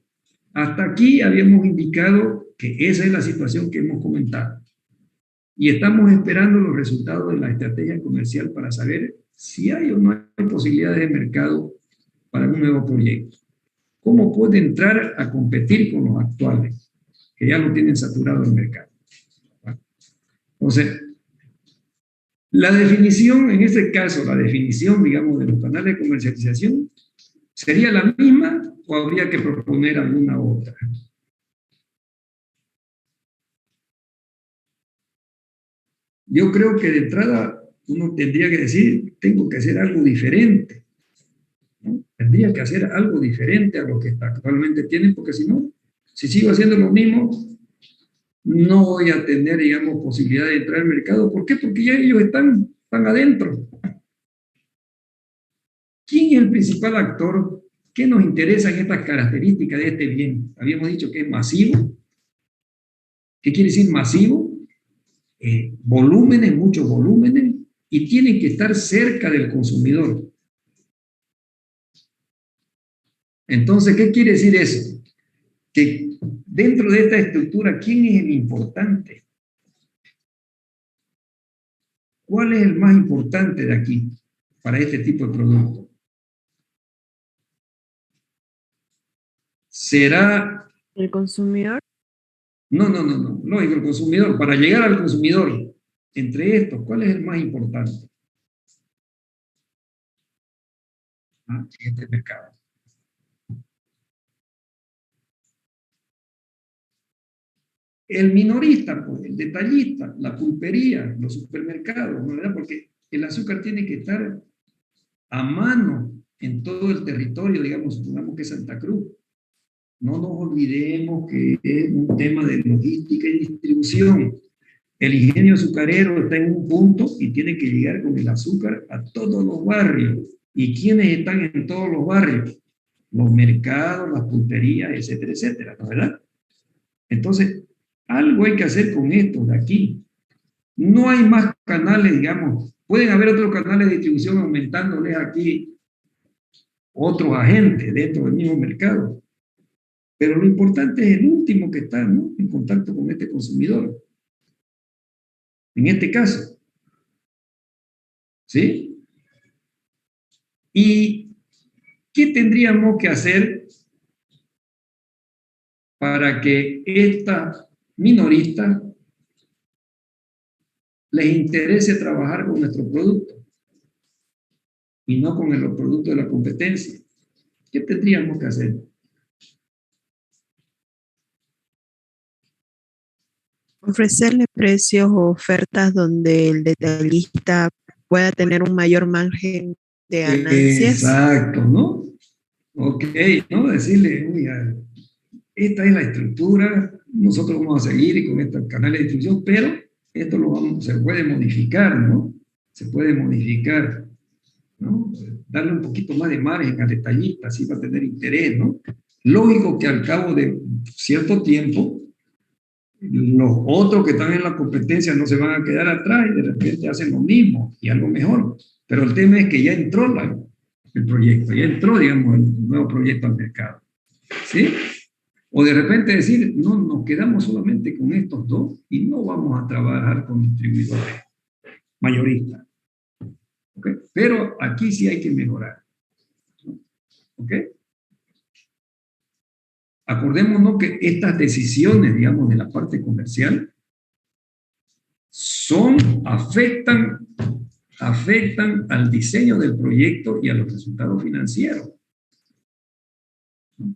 Hasta aquí habíamos indicado que esa es la situación que hemos comentado. Y estamos esperando los resultados de la estrategia comercial para saber si hay o no hay posibilidades de mercado para un nuevo proyecto. ¿Cómo puede entrar a competir con los actuales, que ya lo tienen saturado el mercado? Entonces, la definición, en este caso, la definición, digamos, de los canales de comercialización, ¿sería la misma o habría que proponer alguna otra? Yo creo que de entrada uno tendría que decir, tengo que hacer algo diferente, ¿no? Tendría que hacer algo diferente a lo que actualmente tienen, porque si no, si sigo haciendo lo mismo, no voy a tener, digamos, posibilidad de entrar al mercado. ¿Por qué? Porque ya ellos están adentro. ¿Quién es el principal actor? ¿Qué nos interesa en estas características de este bien? Habíamos dicho que es masivo. ¿Qué quiere decir masivo? Volúmenes, muchos volúmenes, y tienen que estar cerca del consumidor. Entonces, ¿qué quiere decir eso? Que dentro de esta estructura, ¿quién es el importante? ¿Cuál es el más importante de aquí para este tipo de producto? ¿Será
el consumidor?
No, lógico, el consumidor. Para llegar al consumidor, entre estos, ¿cuál es el más importante? Este mercado. El minorista, pues, el detallista, la pulpería, los supermercados, ¿no? ¿Verdad? Porque el azúcar tiene que estar a mano en todo el territorio, digamos, supongamos que es Santa Cruz. No nos olvidemos que es un tema de logística y distribución. El ingenio azucarero está en un punto y tiene que llegar con el azúcar a todos los barrios. ¿Y quiénes están en todos los barrios? Los mercados, las pulperías, etcétera, etcétera, ¿no? ¿Verdad? Entonces, algo hay que hacer con esto de aquí. No hay más canales, digamos. Pueden haber otros canales de distribución aumentándoles aquí otros agentes dentro del mismo mercado. Pero lo importante es el último que está, ¿no?, en contacto con este consumidor. En este caso. ¿Sí? ¿Y qué tendríamos que hacer para que esta minorista les interese trabajar con nuestro producto y no con los productos de la competencia? ¿Qué tendríamos que hacer?
Ofrecerle precios o ofertas donde el detallista pueda tener un mayor margen de ganancias.
Exacto, ¿no? Ok, ¿no? Decirle, oiga, esta es la estructura, nosotros vamos a seguir con estos canales de distribución, pero esto se puede modificar, ¿no? Se puede modificar, ¿no? Darle un poquito más de margen al detallista, así va a tener interés, ¿no? Lógico que al cabo de cierto tiempo, los otros que están en la competencia no se van a quedar atrás y de repente hacen lo mismo y algo mejor. Pero el tema es que ya entró el proyecto, ya entró, digamos, el nuevo proyecto al mercado, ¿sí? O de repente decir, no, nos quedamos solamente con estos dos y no vamos a trabajar con distribuidores mayoristas. ¿Okay? Pero aquí sí hay que mejorar. ¿Ok? Acordémonos que estas decisiones, digamos, de la parte comercial afectan al diseño del proyecto y a los resultados financieros.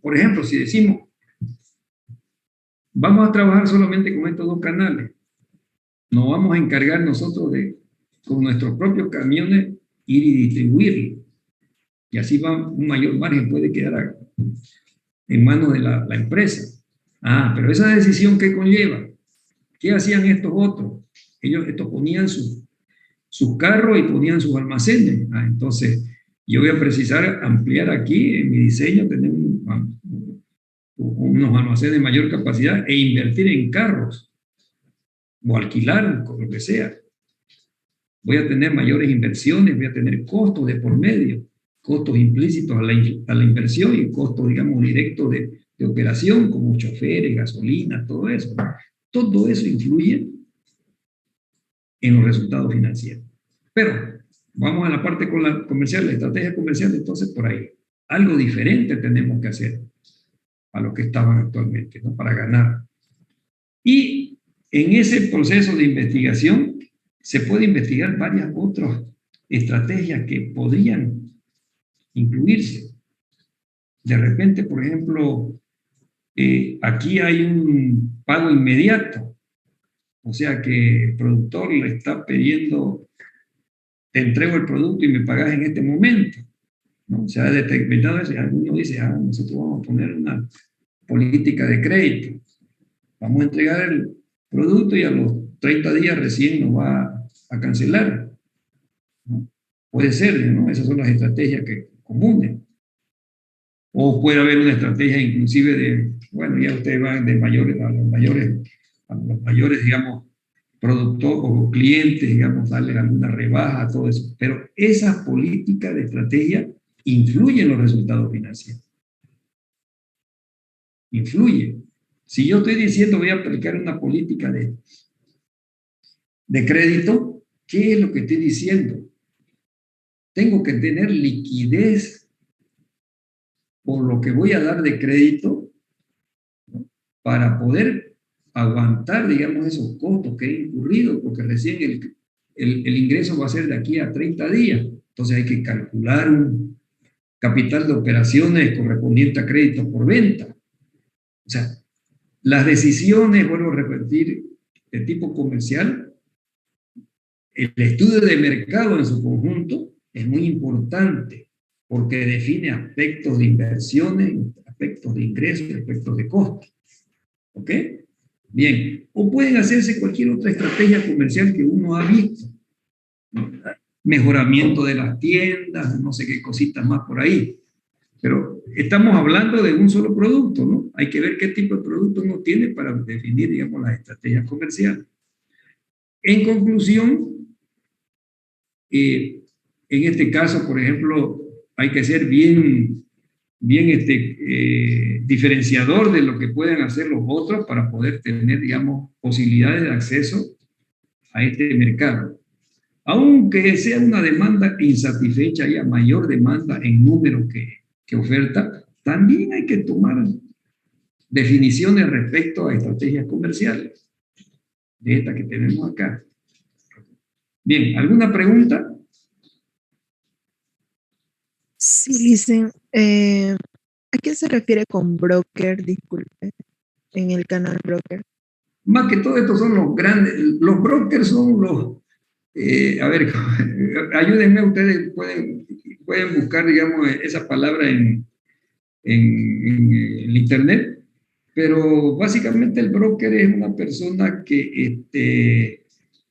Por ejemplo, si decimos, vamos a trabajar solamente con estos dos canales, nos vamos a encargar nosotros de, con nuestros propios camiones, ir y distribuirlo. Y así un mayor margen puede quedar en manos de la empresa. Pero esa decisión, ¿qué conlleva? ¿Qué hacían estos otros? Estos ponían sus carros y ponían sus almacenes. Entonces, yo voy a precisar ampliar aquí en mi diseño, tener unos almacenes de mayor capacidad e invertir en carros o alquilar, con lo que sea. Voy a tener mayores inversiones, voy a tener costos de por medio, costos implícitos a la inversión y costos, digamos, directos de operación, como choferes, gasolina, todo eso. Todo eso influye en los resultados financieros. Pero vamos a la parte comercial, la estrategia comercial, entonces por ahí. Algo diferente tenemos que hacer a lo que estaban actualmente, ¿no? Para ganar. Y en ese proceso de investigación se puede investigar varias otras estrategias que podrían incluirse. De repente, por ejemplo, aquí hay un pago inmediato. O sea que el productor le está pidiendo, te entrego el producto y me pagas en este momento, ¿no? Se ha determinado eso y alguno dice, nosotros vamos a poner una política de crédito. Vamos a entregar el producto y a los 30 días recién nos va a cancelar, ¿no? Puede ser, ¿no? Esas son las estrategias comunes. O puede haber una estrategia inclusive de, bueno, ya ustedes van de mayores a los mayores, digamos, productores o clientes, digamos, darle alguna rebaja, todo eso. Pero esa política de estrategia influye en los resultados financieros. Influye. Si yo estoy diciendo voy a aplicar una política de crédito, ¿qué es lo que estoy diciendo? Tengo que tener liquidez por lo que voy a dar de crédito, ¿no? Para poder aguantar, digamos, esos costos que he incurrido, porque recién el ingreso va a ser de aquí a 30 días. Entonces hay que calcular un capital de operaciones correspondiente a créditos por venta. O sea, las decisiones, vuelvo a repetir, de tipo comercial, el estudio de mercado en su conjunto es muy importante porque define aspectos de inversiones, aspectos de ingresos, aspectos de costos. ¿Ok? Bien. O pueden hacerse cualquier otra estrategia comercial que uno ha visto. Mejoramiento de las tiendas, no sé qué cositas más por ahí. Pero estamos hablando de un solo producto, ¿no? Hay que ver qué tipo de producto uno tiene para definir, digamos, las estrategias comerciales. En conclusión, en este caso, por ejemplo, hay que ser bien diferenciador de lo que pueden hacer los otros para poder tener, digamos, posibilidades de acceso a este mercado. Aunque sea una demanda insatisfecha, haya mayor demanda en número que oferta, también hay que tomar definiciones respecto a estrategias comerciales, de esta que tenemos acá. Bien, ¿alguna pregunta?
Sí, dicen, ¿a qué se refiere con broker? Disculpe, en el canal broker.
Más que todo estos son los grandes, los brokers son los, a ver, ayúdenme, ustedes pueden buscar, digamos, esa palabra en el internet. pero básicamente el broker es una persona que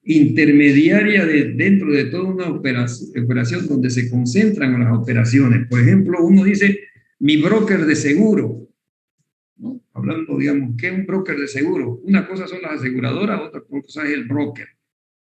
intermediaria dentro de toda una operación donde se concentran las operaciones. Por ejemplo, uno dice, mi broker de seguro, ¿no? Hablando, digamos, ¿qué es un broker de seguro? Una cosa son las aseguradoras, otra cosa es el broker.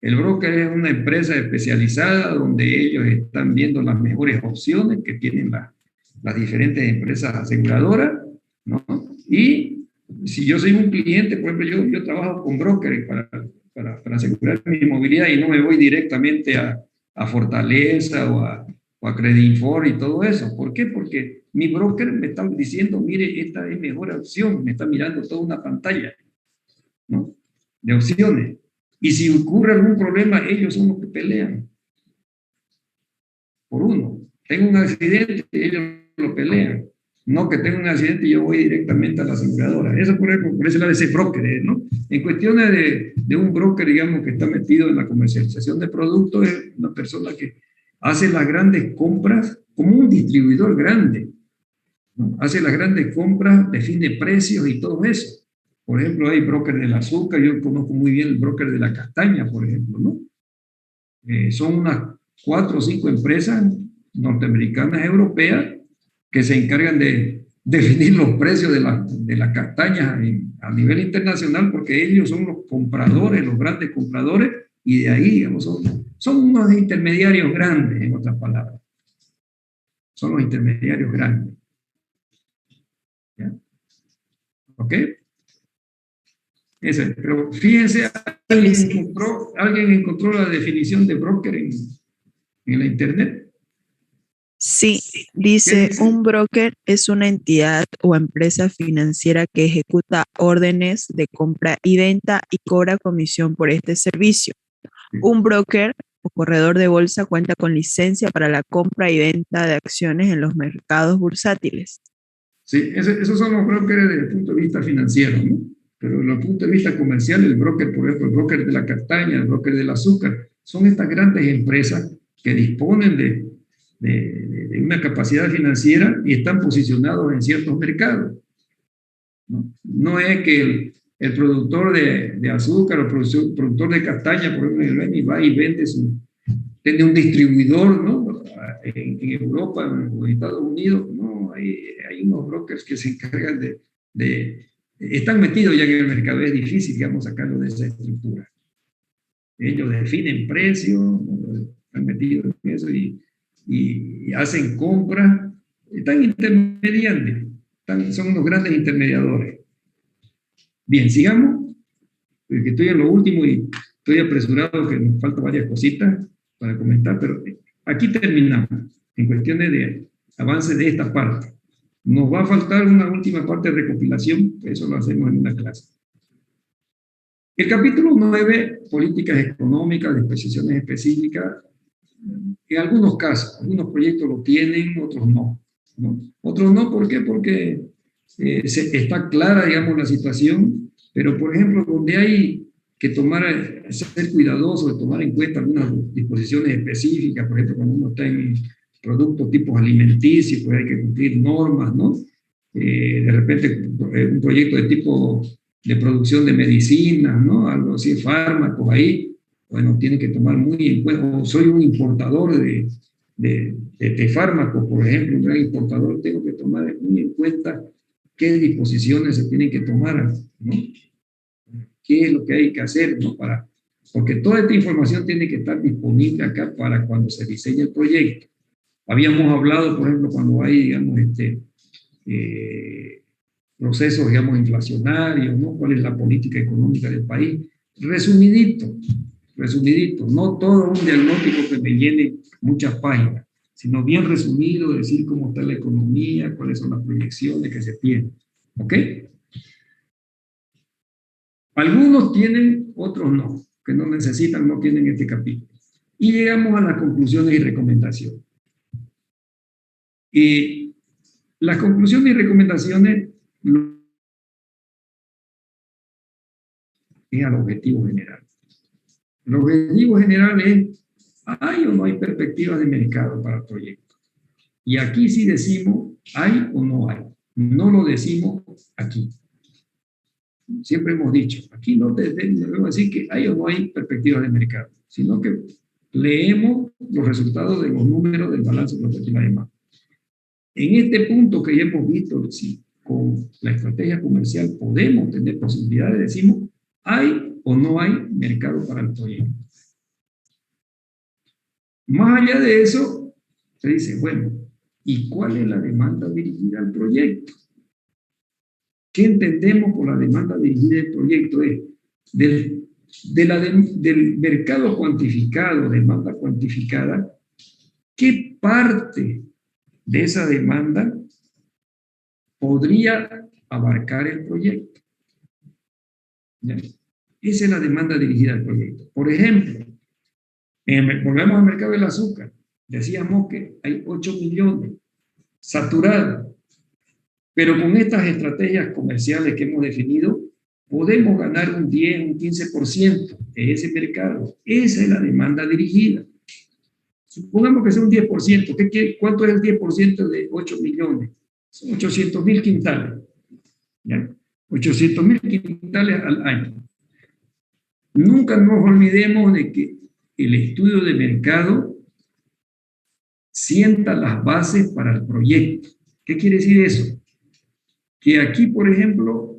El broker es una empresa especializada donde ellos están viendo las mejores opciones que tienen las diferentes empresas aseguradoras, ¿no? Y si yo soy un cliente, por ejemplo, yo trabajo con brokers para asegurar mi movilidad y no me voy directamente a Fortaleza o a Credinfor y todo eso. ¿Por qué? Porque mi broker me está diciendo, mire, esta es mejor opción, me está mirando toda una pantalla, ¿no? De opciones. Y si ocurre algún problema, ellos son los que pelean por uno. Tengo un accidente, ellos lo pelean. No que tenga un accidente y yo voy directamente a la aseguradora. Eso por ese lado de ese broker, ¿no? En cuestiones de un broker, digamos, que está metido en la comercialización de productos, es una persona que hace las grandes compras como un distribuidor grande, ¿no? Hace las grandes compras, define precios y todo eso. Por ejemplo, hay broker del azúcar, yo conozco muy bien el broker de la castaña, por ejemplo, ¿no? Son unas 4 o 5 empresas norteamericanas, europeas, que se encargan de definir los precios de las castañas a nivel internacional, porque ellos son los compradores, los grandes compradores, y de ahí, digamos, son unos intermediarios grandes, en otras palabras. Son los intermediarios grandes. ¿Ya? ¿Ok? Ese. Pero fíjense, ¿alguien encontró la definición de broker en la internet?
Sí, dice, un broker es una entidad o empresa financiera que ejecuta órdenes de compra y venta y cobra comisión por este servicio. Un broker o corredor de bolsa cuenta con licencia para la compra y venta de acciones en los mercados bursátiles.
Sí, esos son los brokers desde el punto de vista financiero, ¿no? Pero desde el punto de vista comercial, el broker, por ejemplo, el broker de la castaña, el broker del azúcar, son estas grandes empresas que disponen de una capacidad financiera y están posicionados en ciertos mercados. No es que el productor de azúcar o productor de castaña, por ejemplo, va y vende tiene un distribuidor, ¿no? En Europa o en Estados Unidos, no, hay unos brokers que se encargan están metidos ya en el mercado, es difícil, digamos, sacarlo de esa estructura. Ellos definen precios, ¿no? Están metidos en eso y hacen compras, están intermediando, son unos grandes intermediadores. Bien, sigamos, porque estoy en lo último y estoy apresurado, que nos faltan varias cositas para comentar, pero aquí terminamos en cuestiones de avance de esta parte. Nos va a faltar una última parte de recopilación, eso lo hacemos en una clase. El capítulo 9, políticas económicas, disposiciones específicas, en algunos casos, algunos proyectos lo tienen, otros no, ¿no? Otros no, ¿por qué? Porque está clara, digamos, la situación, pero por ejemplo, donde hay que ser cuidadoso de tomar en cuenta algunas disposiciones específicas, por ejemplo, cuando uno está en productos tipos alimenticios, pues hay que cumplir normas, ¿no? De repente, un proyecto de tipo de producción de medicinas, ¿no? Algo así, fármacos ahí, bueno, tiene que tomar muy en cuenta. O soy un importador de fármacos, por ejemplo, un gran importador, tengo que tomar muy en cuenta qué disposiciones se tienen que tomar, ¿no? ¿Qué es lo que hay que hacer, ¿no? Porque toda esta información tiene que estar disponible acá para cuando se diseñe el proyecto. Habíamos hablado, por ejemplo, cuando hay, digamos, procesos, digamos, inflacionarios, ¿no? ¿Cuál es la política económica del país? Resumidito, no todo un diagnóstico que me llene muchas páginas, sino bien resumido, decir cómo está la economía, cuáles son las proyecciones que se tienen. ¿Ok? Algunos tienen, otros no, que no necesitan, no tienen este capítulo. Y llegamos a las conclusiones y recomendaciones. Y las conclusiones y recomendaciones es al objetivo general. El objetivo general es, ¿hay o no hay perspectivas de mercado para el proyecto? Y aquí sí decimos, ¿hay o no hay? No lo decimos aquí. siempre hemos dicho, aquí no debemos decir que hay o no hay perspectivas de mercado, sino que leemos los resultados de los números del balance de oferta y la demanda. En este punto que ya hemos visto, si con la estrategia comercial podemos tener posibilidades, decimos, ¿hay o no hay mercado para el proyecto? Más allá de eso, se dice, bueno, ¿y cuál es la demanda dirigida al proyecto? ¿Qué entendemos por la demanda dirigida al proyecto? Es del mercado cuantificado, demanda cuantificada, ¿qué parte de esa demanda podría abarcar el proyecto? ¿Ya? Esa es la demanda dirigida al proyecto. Por ejemplo, volvemos al mercado del azúcar. Decíamos que hay 8 millones saturados, pero con estas estrategias comerciales que hemos definido, podemos ganar un 10, un 15% de ese mercado. Esa es la demanda dirigida. Supongamos que sea un 10%. ¿Cuánto es el 10% de 8 millones? Son 800.000 quintales. ¿Ya? 800.000 quintales al año. Nunca nos olvidemos de que el estudio de mercado sienta las bases para el proyecto. ¿Qué quiere decir eso? Que aquí, por ejemplo,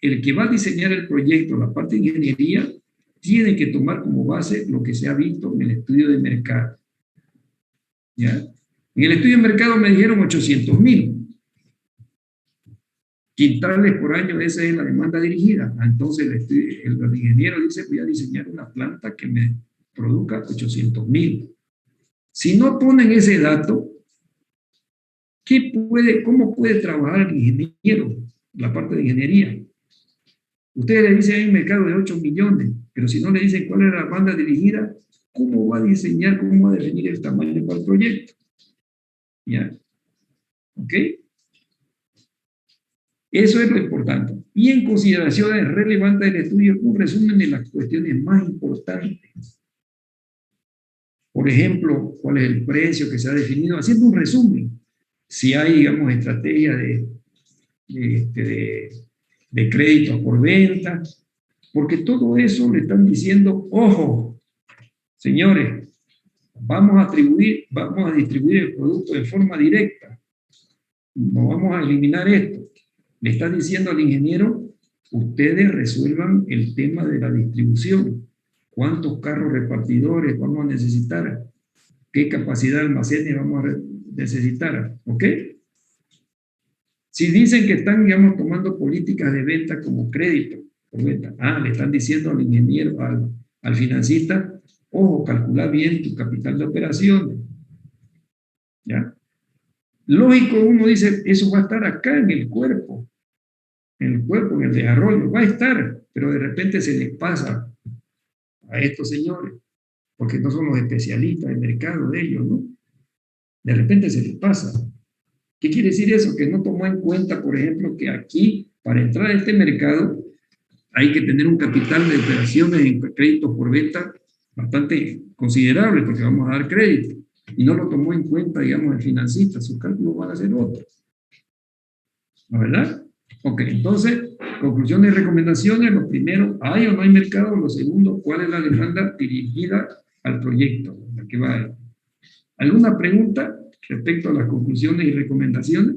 el que va a diseñar el proyecto, la parte de ingeniería, tiene que tomar como base lo que se ha visto en el estudio de mercado. ¿Ya? En el estudio de mercado me dijeron 800.000 quintales por año, esa es la demanda dirigida. Entonces el ingeniero dice, voy a diseñar una planta que me produzca 800.000. Si no ponen ese dato, ¿cómo puede trabajar el ingeniero, la parte de ingeniería? Ustedes le dicen hay un mercado de 8 millones, pero si no le dicen cuál es la banda dirigida, ¿cómo va a diseñar, cómo va a definir el tamaño para el proyecto? ¿Ya? ¿Ok? Eso es lo importante. Y en consideraciones relevantes del estudio, un resumen de las cuestiones más importantes. Por ejemplo, cuál es el precio que se ha definido, haciendo un resumen. Si hay, digamos, estrategia de créditos por venta, porque todo eso le están diciendo, ojo, señores, vamos a distribuir el producto de forma directa, no vamos a eliminar esto. Le está diciendo al ingeniero, ustedes resuelvan el tema de la distribución, cuántos carros repartidores vamos a necesitar, qué capacidad de almacenes vamos a necesitar, ¿ok? Si dicen que están, digamos, tomando políticas de venta como crédito por venta, le están diciendo al ingeniero, al financista, ojo, calcula bien tu capital de operaciones. ¿Ya? Lógico, uno dice, eso va a estar acá en el cuerpo, en el desarrollo, va a estar, pero de repente se les pasa a estos señores, porque no son los especialistas del mercado de ellos, ¿no? De repente se les pasa. ¿Qué quiere decir eso? Que no tomó en cuenta, por ejemplo, que aquí, para entrar a este mercado, hay que tener un capital de operaciones en créditos por venta bastante considerable, porque vamos a dar crédito. Y no lo tomó en cuenta, digamos, el financista. Sus cálculos van a ser otros. ¿No, verdad? Ok, entonces, conclusiones y recomendaciones. Lo primero, ¿hay o no hay mercado? Lo segundo, ¿cuál es la demanda dirigida al proyecto? ¿A qué va? ¿Alguna pregunta respecto a las conclusiones y recomendaciones?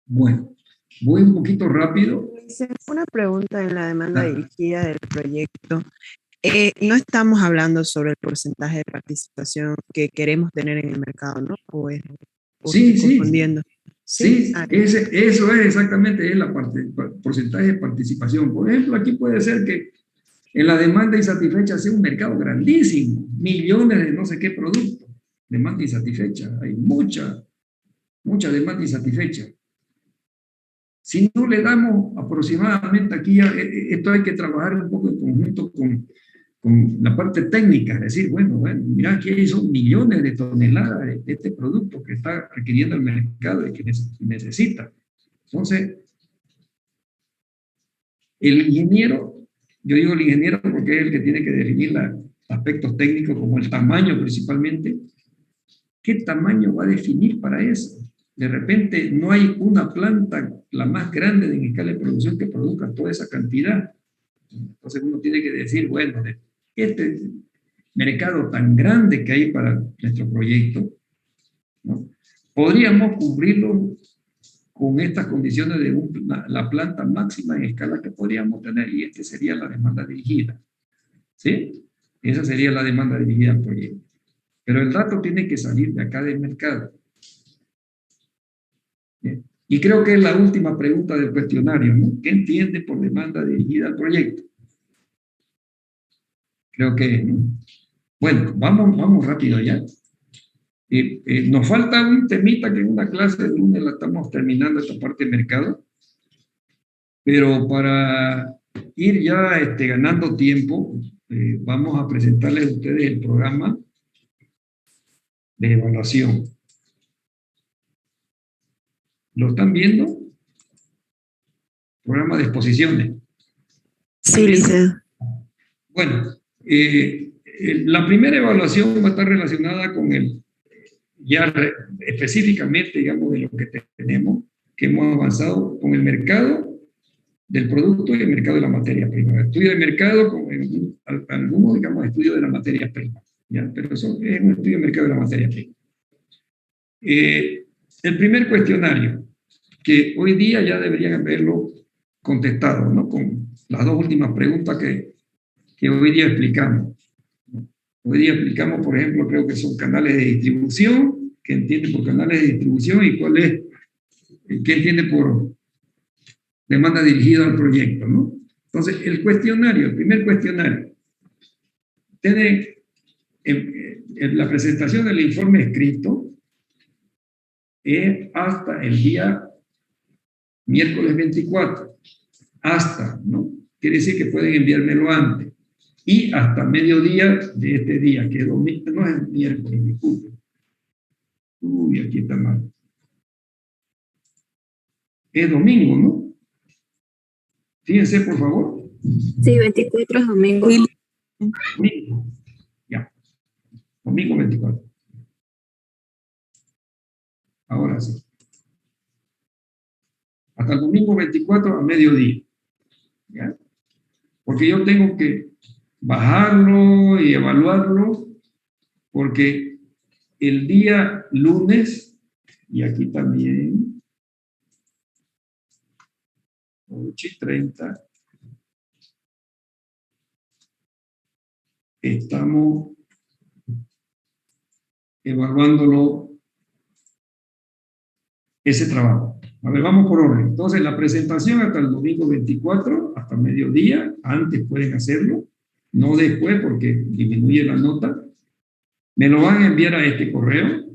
Bueno, voy un poquito rápido.
Una pregunta en la demanda dirigida del proyecto. No estamos hablando sobre el porcentaje de participación que queremos tener en el mercado, ¿no?
Sí,
confundiendo.
Sí, eso es exactamente la porcentaje de participación. Por ejemplo, aquí puede ser que en la demanda insatisfecha sea un mercado grandísimo, millones de no sé qué productos, demanda insatisfecha, hay mucha demanda insatisfecha. Si no le damos aproximadamente aquí, esto hay que trabajar un poco en conjunto con la parte técnica, es decir, bueno, mira, aquí son millones de toneladas de este producto que está requiriendo el mercado y que necesita. Entonces, el ingeniero, yo digo el ingeniero porque es el que tiene que definir los aspectos técnicos como el tamaño principalmente. ¿Qué tamaño va a definir para eso? de repente no hay una planta, la más grande en escala de producción, que produzca toda esa cantidad. Entonces uno tiene que decir, bueno, de este mercado tan grande que hay para nuestro proyecto, ¿no?, podríamos cubrirlo con estas condiciones de la planta máxima en escala que podríamos tener, y esta sería la demanda dirigida. ¿Sí? Esa sería la demanda dirigida al proyecto. Pero el dato tiene que salir de acá del mercado. ¿Bien? Y creo que es la última pregunta del cuestionario, ¿no? ¿Qué entiende por demanda dirigida al proyecto? Creo que, ¿no? Bueno, vamos rápido ya. Nos falta un temita que en una clase de lunes la estamos terminando, esta parte de mercado, pero para ir ya ganando tiempo, vamos a presentarles a ustedes el programa de evaluación. ¿Lo están viendo? Programa de exposiciones.
Sí, licenciado.
Bueno, la primera evaluación va a estar relacionada con específicamente, digamos, de lo que tenemos, que hemos avanzado con el mercado del producto y el mercado de la materia prima. Estudio de mercado con algunos, digamos, estudio de la materia prima, ¿ya? Pero eso es un estudio de mercado de la materia prima. El primer cuestionario, que hoy día ya deberían haberlo contestado, ¿no?, con las dos últimas preguntas que hoy día explicamos. Hoy día explicamos, por ejemplo, creo que son canales de distribución, ¿qué entiende por canales de distribución? Y ¿qué entiende por demanda dirigida al proyecto, ¿no? Entonces, el primer cuestionario, tiene en la presentación del informe escrito, es hasta el día miércoles 24, hasta, ¿no? Quiere decir que pueden enviármelo antes, y hasta mediodía de este día, que es domingo, no es miércoles, disculpe. Uy, aquí está mal. Es domingo, ¿no? Fíjense, por favor.
Sí, 24 es domingo.
Domingo. Ya. Domingo 24. Ahora sí. Hasta el domingo 24 a mediodía. ¿Ya? Porque yo tengo que bajarlo y evaluarlo, porque el día lunes, y aquí también, 8:30, estamos evaluándolo, ese trabajo. A ver, vamos por orden. Entonces, la presentación hasta el domingo 24, hasta mediodía, antes pueden hacerlo, no después porque disminuye la nota. Me lo van a enviar a este correo.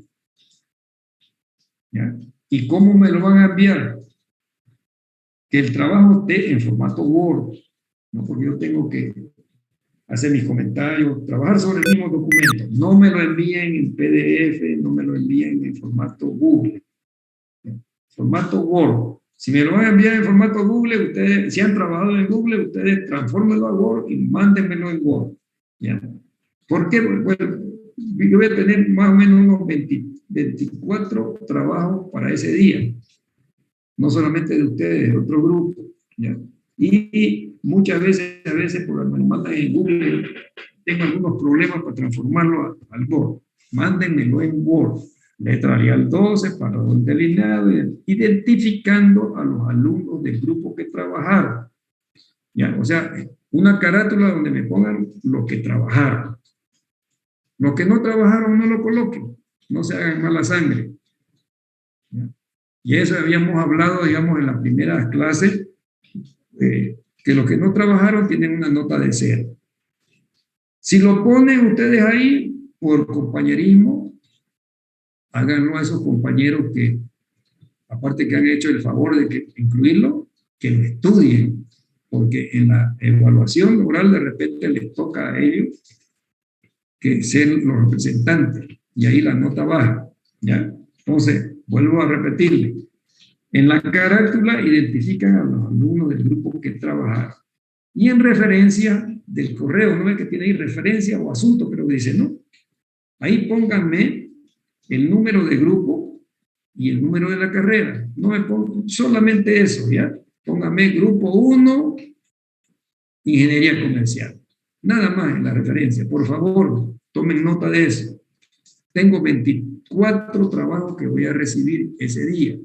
¿Ya? ¿Y cómo me lo van a enviar? Que el trabajo esté en formato Word, ¿no? Porque yo tengo que hacer mis comentarios, trabajar sobre el mismo documento. No me lo envíen en PDF, no me lo envíen en formato Google. ¿Ya? Formato Word. Si me lo van a enviar en formato Google, ustedes, si han trabajado en Google, ustedes transfórmenlo a Word y mándenmelo en Word. ¿Ya? ¿Por qué? Bueno, yo voy a tener más o menos unos 24 trabajos para ese día. No solamente de ustedes, de otro grupo. ¿Ya? Y muchas veces, por me lo mandan en Google, tengo algunos problemas para transformarlo al Word. Mándenmelo en Word. Letra Arial 12, parador delineado, identificando a los alumnos del grupo que trabajaron. ¿Ya? O sea, una carátula donde me pongan los que trabajaron. Los que no trabajaron no lo coloquen. No se hagan mala sangre. ¿Ya? Y eso habíamos hablado, digamos, en las primeras clases, que los que no trabajaron tienen una nota de 0. Si lo ponen ustedes ahí por compañerismo, háganlo a esos compañeros que, aparte que han hecho el favor de incluirlo, que lo estudien, porque en la evaluación oral de repente les toca a ellos que ser los representantes, y ahí la nota baja, ¿ya? Entonces, vuelvo a repetirle, en la carátula identifican a los alumnos del grupo que trabajaron, y en referencia del correo, ¿no ve que tiene ahí referencia o asunto? Creo que dice, ¿no? Ahí pónganme el número de grupo y el número de la carrera. No me pongo solamente eso, ¿ya? Póngame grupo 1, ingeniería comercial. Nada más en la referencia. Por favor, tomen nota de eso. Tengo 24 trabajos que voy a recibir ese día.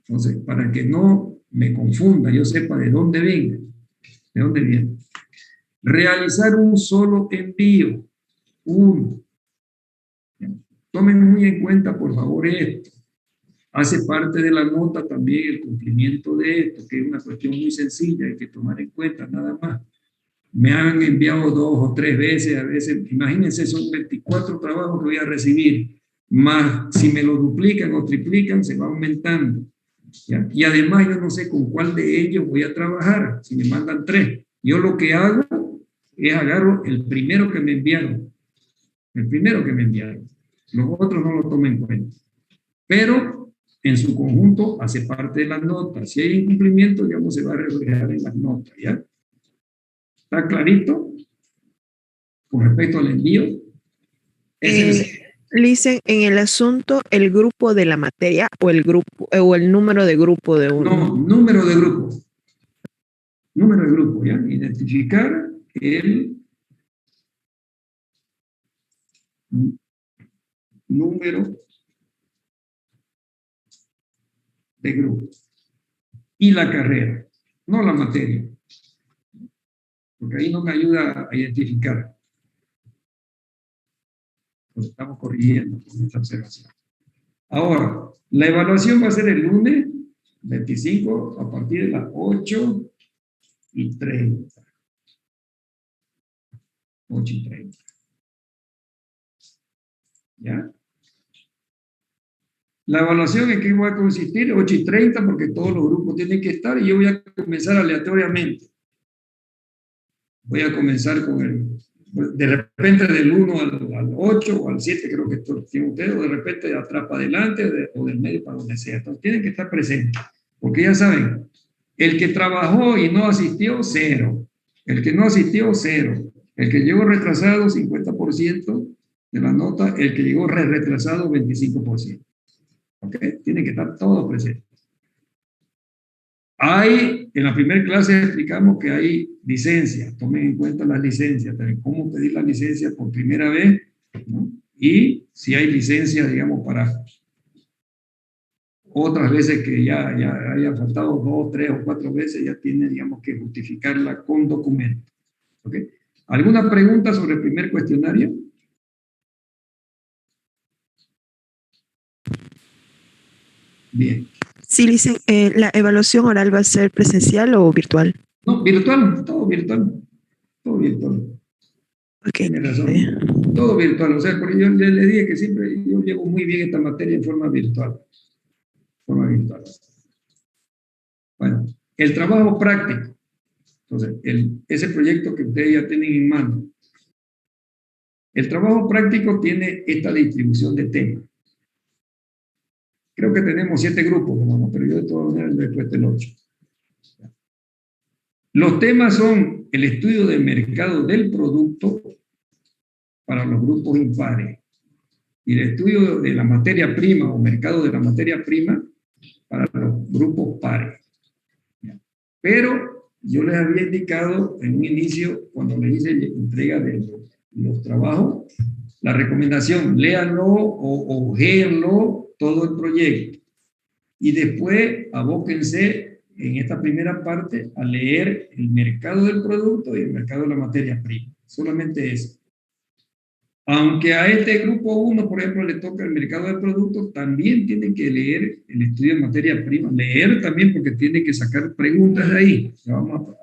Entonces, para que no me confunda, yo sepa de dónde venga, de dónde viene. Realizar un solo envío. Uno. Tomen muy en cuenta, por favor, esto. Hace parte de la nota también el cumplimiento de esto, que es una cuestión muy sencilla, hay que tomar en cuenta nada más. Me han enviado 2 o 3 veces, a veces, imagínense, son 24 trabajos que voy a recibir, más si me lo duplican o triplican, se va aumentando. ¿Ya? Y además yo no sé con cuál de ellos voy a trabajar, si me mandan 3. Yo lo que hago es agarro el primero que me enviaron, el primero que me enviaron. Los otros no lo tomo en cuenta. Pero en su conjunto hace parte de las notas. Si hay incumplimiento, digamos, se va a reflejar en las notas, ¿ya? ¿Está clarito? Con respecto al envío.
Dicen en el asunto el grupo de la materia o el grupo o el número de grupo de uno.
No, número de grupo. Número de grupo, ¿ya? Identificar el número de grupo. Y la carrera, no la materia. Porque ahí no me ayuda a identificar. Lo estamos corrigiendo con esta observación. Ahora, la evaluación va a ser el lunes 25 a partir de las 8:30. 8:30. ¿Ya? La evaluación en qué va a consistir, 8:30, porque todos los grupos tienen que estar y yo voy a comenzar aleatoriamente. Voy a comenzar con de repente del 1 al 8 o al 7, creo que tienen ustedes, o de repente de atrás para adelante o del medio para donde sea. Entonces tienen que estar presentes, porque ya saben, el que trabajó y no asistió, 0. El que no asistió, 0. El que llegó retrasado, 50% de la nota. El que llegó retrasado, 25%. ¿Ok? Tienen que estar todos presentes. En la primera clase explicamos que hay licencias, tomen en cuenta las licencias, también cómo pedir la licencia por primera vez, ¿no? Y si hay licencias, digamos, para otras veces que ya haya faltado 2, 3 o 4 veces, ya tiene, digamos, que justificarla con documento. ¿Ok? ¿Alguna pregunta sobre el primer cuestionario? Bien.
Sí, dicen, ¿la evaluación oral va a ser presencial o virtual?
No, virtual, todo virtual. Todo virtual.
Ok.
Tiene razón. Todo virtual. O sea, porque yo le dije que siempre yo llevo muy bien esta materia en forma virtual. Forma virtual. Bueno, el trabajo práctico. Entonces, ese proyecto que ustedes ya tienen en mano. El trabajo práctico tiene esta distribución de temas. Creo que tenemos 7 grupos, pero yo de todas maneras le he puesto el 8. Los temas son el estudio del mercado del producto para los grupos impares y el estudio de la materia prima o mercado de la materia prima para los grupos pares. Pero yo les había indicado en un inicio, cuando les hice la entrega de los trabajos, la recomendación, léanlo o ojéenlo todo el proyecto. Y después abóquense en esta primera parte a leer el mercado del producto y el mercado de la materia prima. Solamente eso. Aunque a este grupo 1, por ejemplo, le toca el mercado del producto, también tienen que leer el estudio de materia prima. Leer también porque tienen que sacar preguntas de ahí. Ya vamos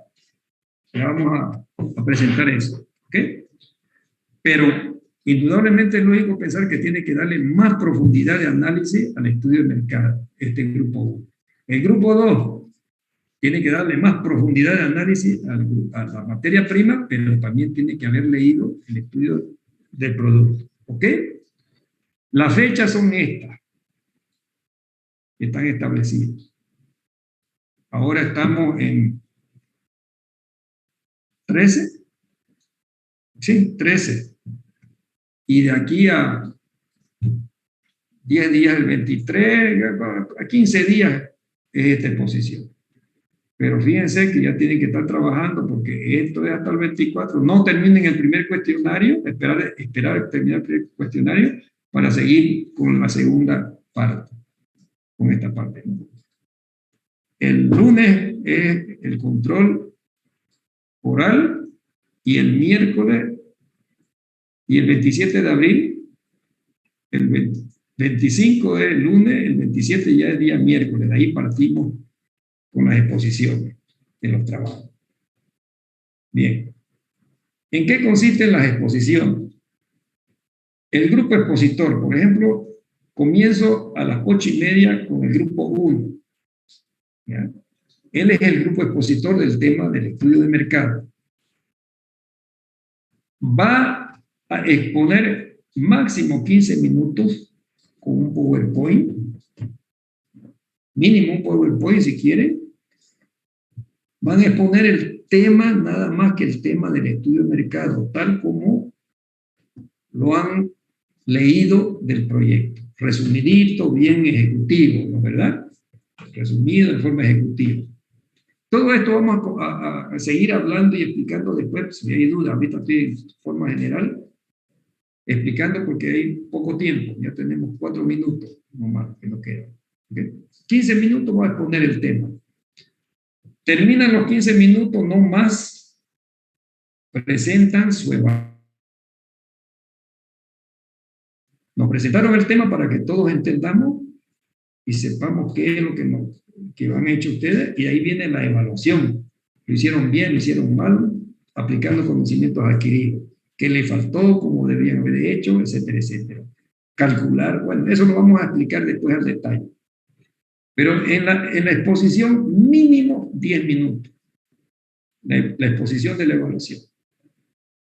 a presentar eso. ¿Ok? Pero indudablemente es lógico pensar que tiene que darle más profundidad de análisis al estudio de mercado, este grupo 1. El grupo 2 tiene que darle más profundidad de análisis a la materia prima, pero también tiene que haber leído el estudio del producto. ¿Ok? Las fechas son estas, que están establecidas. Ahora estamos en 13. Sí, 13. Y de aquí a 10 días el 23, a 15 días es esta exposición. Pero fíjense que ya tienen que estar trabajando porque esto es hasta el 24. No terminen el primer cuestionario, esperar terminar el primer cuestionario para seguir con la segunda parte, con esta parte. El lunes es el control oral y el miércoles y el 27 de abril, el 25 es el lunes, el 27 ya es día miércoles, de ahí partimos con las exposiciones de los trabajos. Bien. ¿En qué consisten las exposiciones? El grupo expositor, por ejemplo, comienzo a las 8:30 con el grupo 1. ¿Ya? Él es el grupo expositor del tema del estudio de mercado. Va a exponer máximo 15 minutos con un PowerPoint, mínimo un PowerPoint si quieren. Van a exponer el tema, nada más que el tema del estudio de mercado, tal como lo han leído del proyecto. Resumidito, bien ejecutivo, ¿no es verdad? Resumido de forma ejecutiva. Todo esto vamos a seguir hablando y explicando después, si hay dudas. Ahorita estoy en forma general explicando porque hay poco tiempo. Ya tenemos 4 minutos nomás que nos quedan. ¿Okay? 15 minutos voy a exponer el tema. Terminan los 15 minutos, no más, presentan su evaluación. Nos presentaron el tema para que todos entendamos y sepamos qué es lo que han hecho ustedes, y ahí viene la evaluación. Lo hicieron bien, lo hicieron mal, aplicando conocimientos adquiridos. ¿Qué le faltó? ¿Cómo debían haber hecho? Etcétera, etcétera. Calcular, bueno, eso lo vamos a explicar después al detalle. Pero en la exposición, mínimo 10 minutos. La exposición de la evaluación.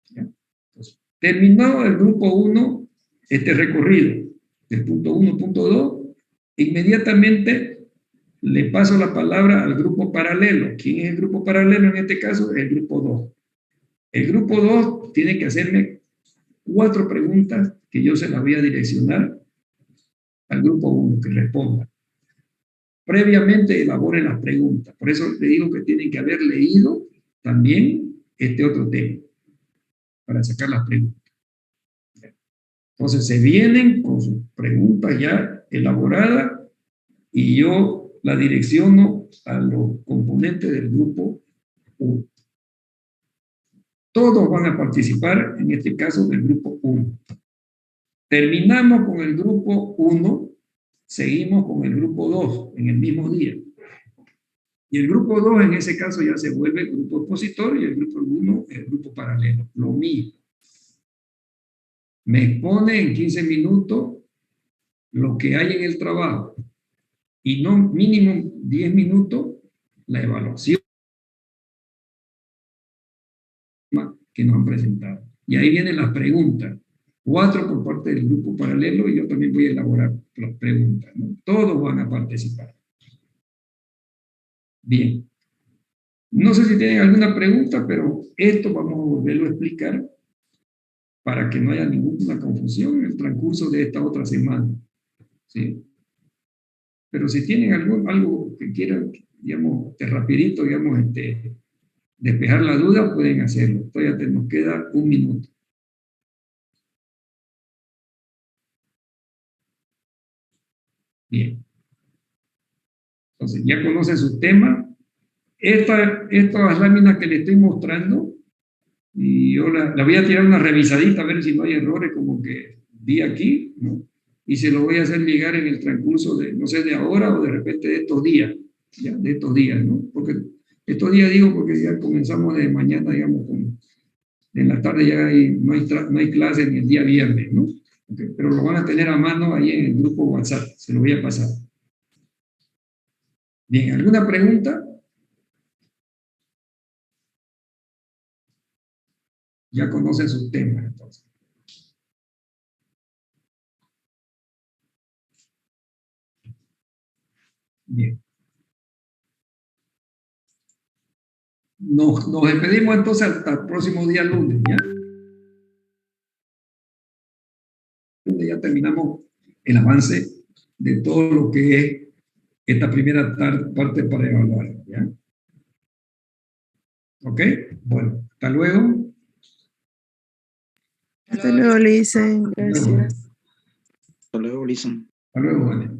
¿Ya? Entonces, terminado el grupo 1, este recorrido, del punto 1, punto 2, inmediatamente le paso la palabra al grupo paralelo. ¿Quién es el grupo paralelo en este caso? El grupo 2. El grupo 2 tiene que hacerme 4 preguntas que yo se las voy a direccionar al grupo 1 que responda. Previamente elaboren las preguntas. Por eso le digo que tienen que haber leído también este otro tema para sacar las preguntas. Entonces se vienen con sus preguntas ya elaboradas y yo la direcciono a los componentes del grupo 1. Todos van a participar, en este caso, del grupo 1. Terminamos con el grupo 1, seguimos con el grupo 2 en el mismo día. Y el grupo 2 en ese caso ya se vuelve el grupo expositor y el grupo 1 el grupo paralelo. Lo mismo. Me expone en 15 minutos lo que hay en el trabajo y no mínimo 10 minutos la evaluación que nos han presentado. Y ahí vienen las preguntas. 4 por parte del grupo paralelo y yo también voy a elaborar las preguntas, ¿no? Todos van a participar. Bien. No sé si tienen alguna pregunta, pero esto vamos a volverlo a explicar para que no haya ninguna confusión en el transcurso de esta otra semana. ¿Sí? Pero si tienen algo que quieran, digamos, rapidito, digamos, despejar la duda, pueden hacerlo. Todavía nos queda 1 minuto. Bien. Entonces, ya conocen su tema. Estas láminas que les estoy mostrando, y yo la voy a tirar una revisadita a ver si no hay errores como que vi aquí, ¿no? Y se lo voy a hacer llegar en el transcurso de, no sé, de ahora o de repente de estos días, ya, de estos días, ¿no? Porque estos días digo porque ya comenzamos de mañana, digamos, en la tarde ya no hay clase ni el día viernes, ¿no? Okay, pero lo van a tener a mano ahí en el grupo WhatsApp, se lo voy a pasar. Bien, ¿alguna pregunta? Ya conocen sus temas, entonces. Bien. Nos despedimos entonces hasta el próximo día lunes, ¿ya? Ya terminamos el avance de todo lo que es esta primera parte para evaluar, ¿ya? ¿Ok? Bueno, hasta luego.
Hasta luego, le dicen.
Hasta luego.
Gracias.
Hasta luego, Lison.
Hasta luego, Vane.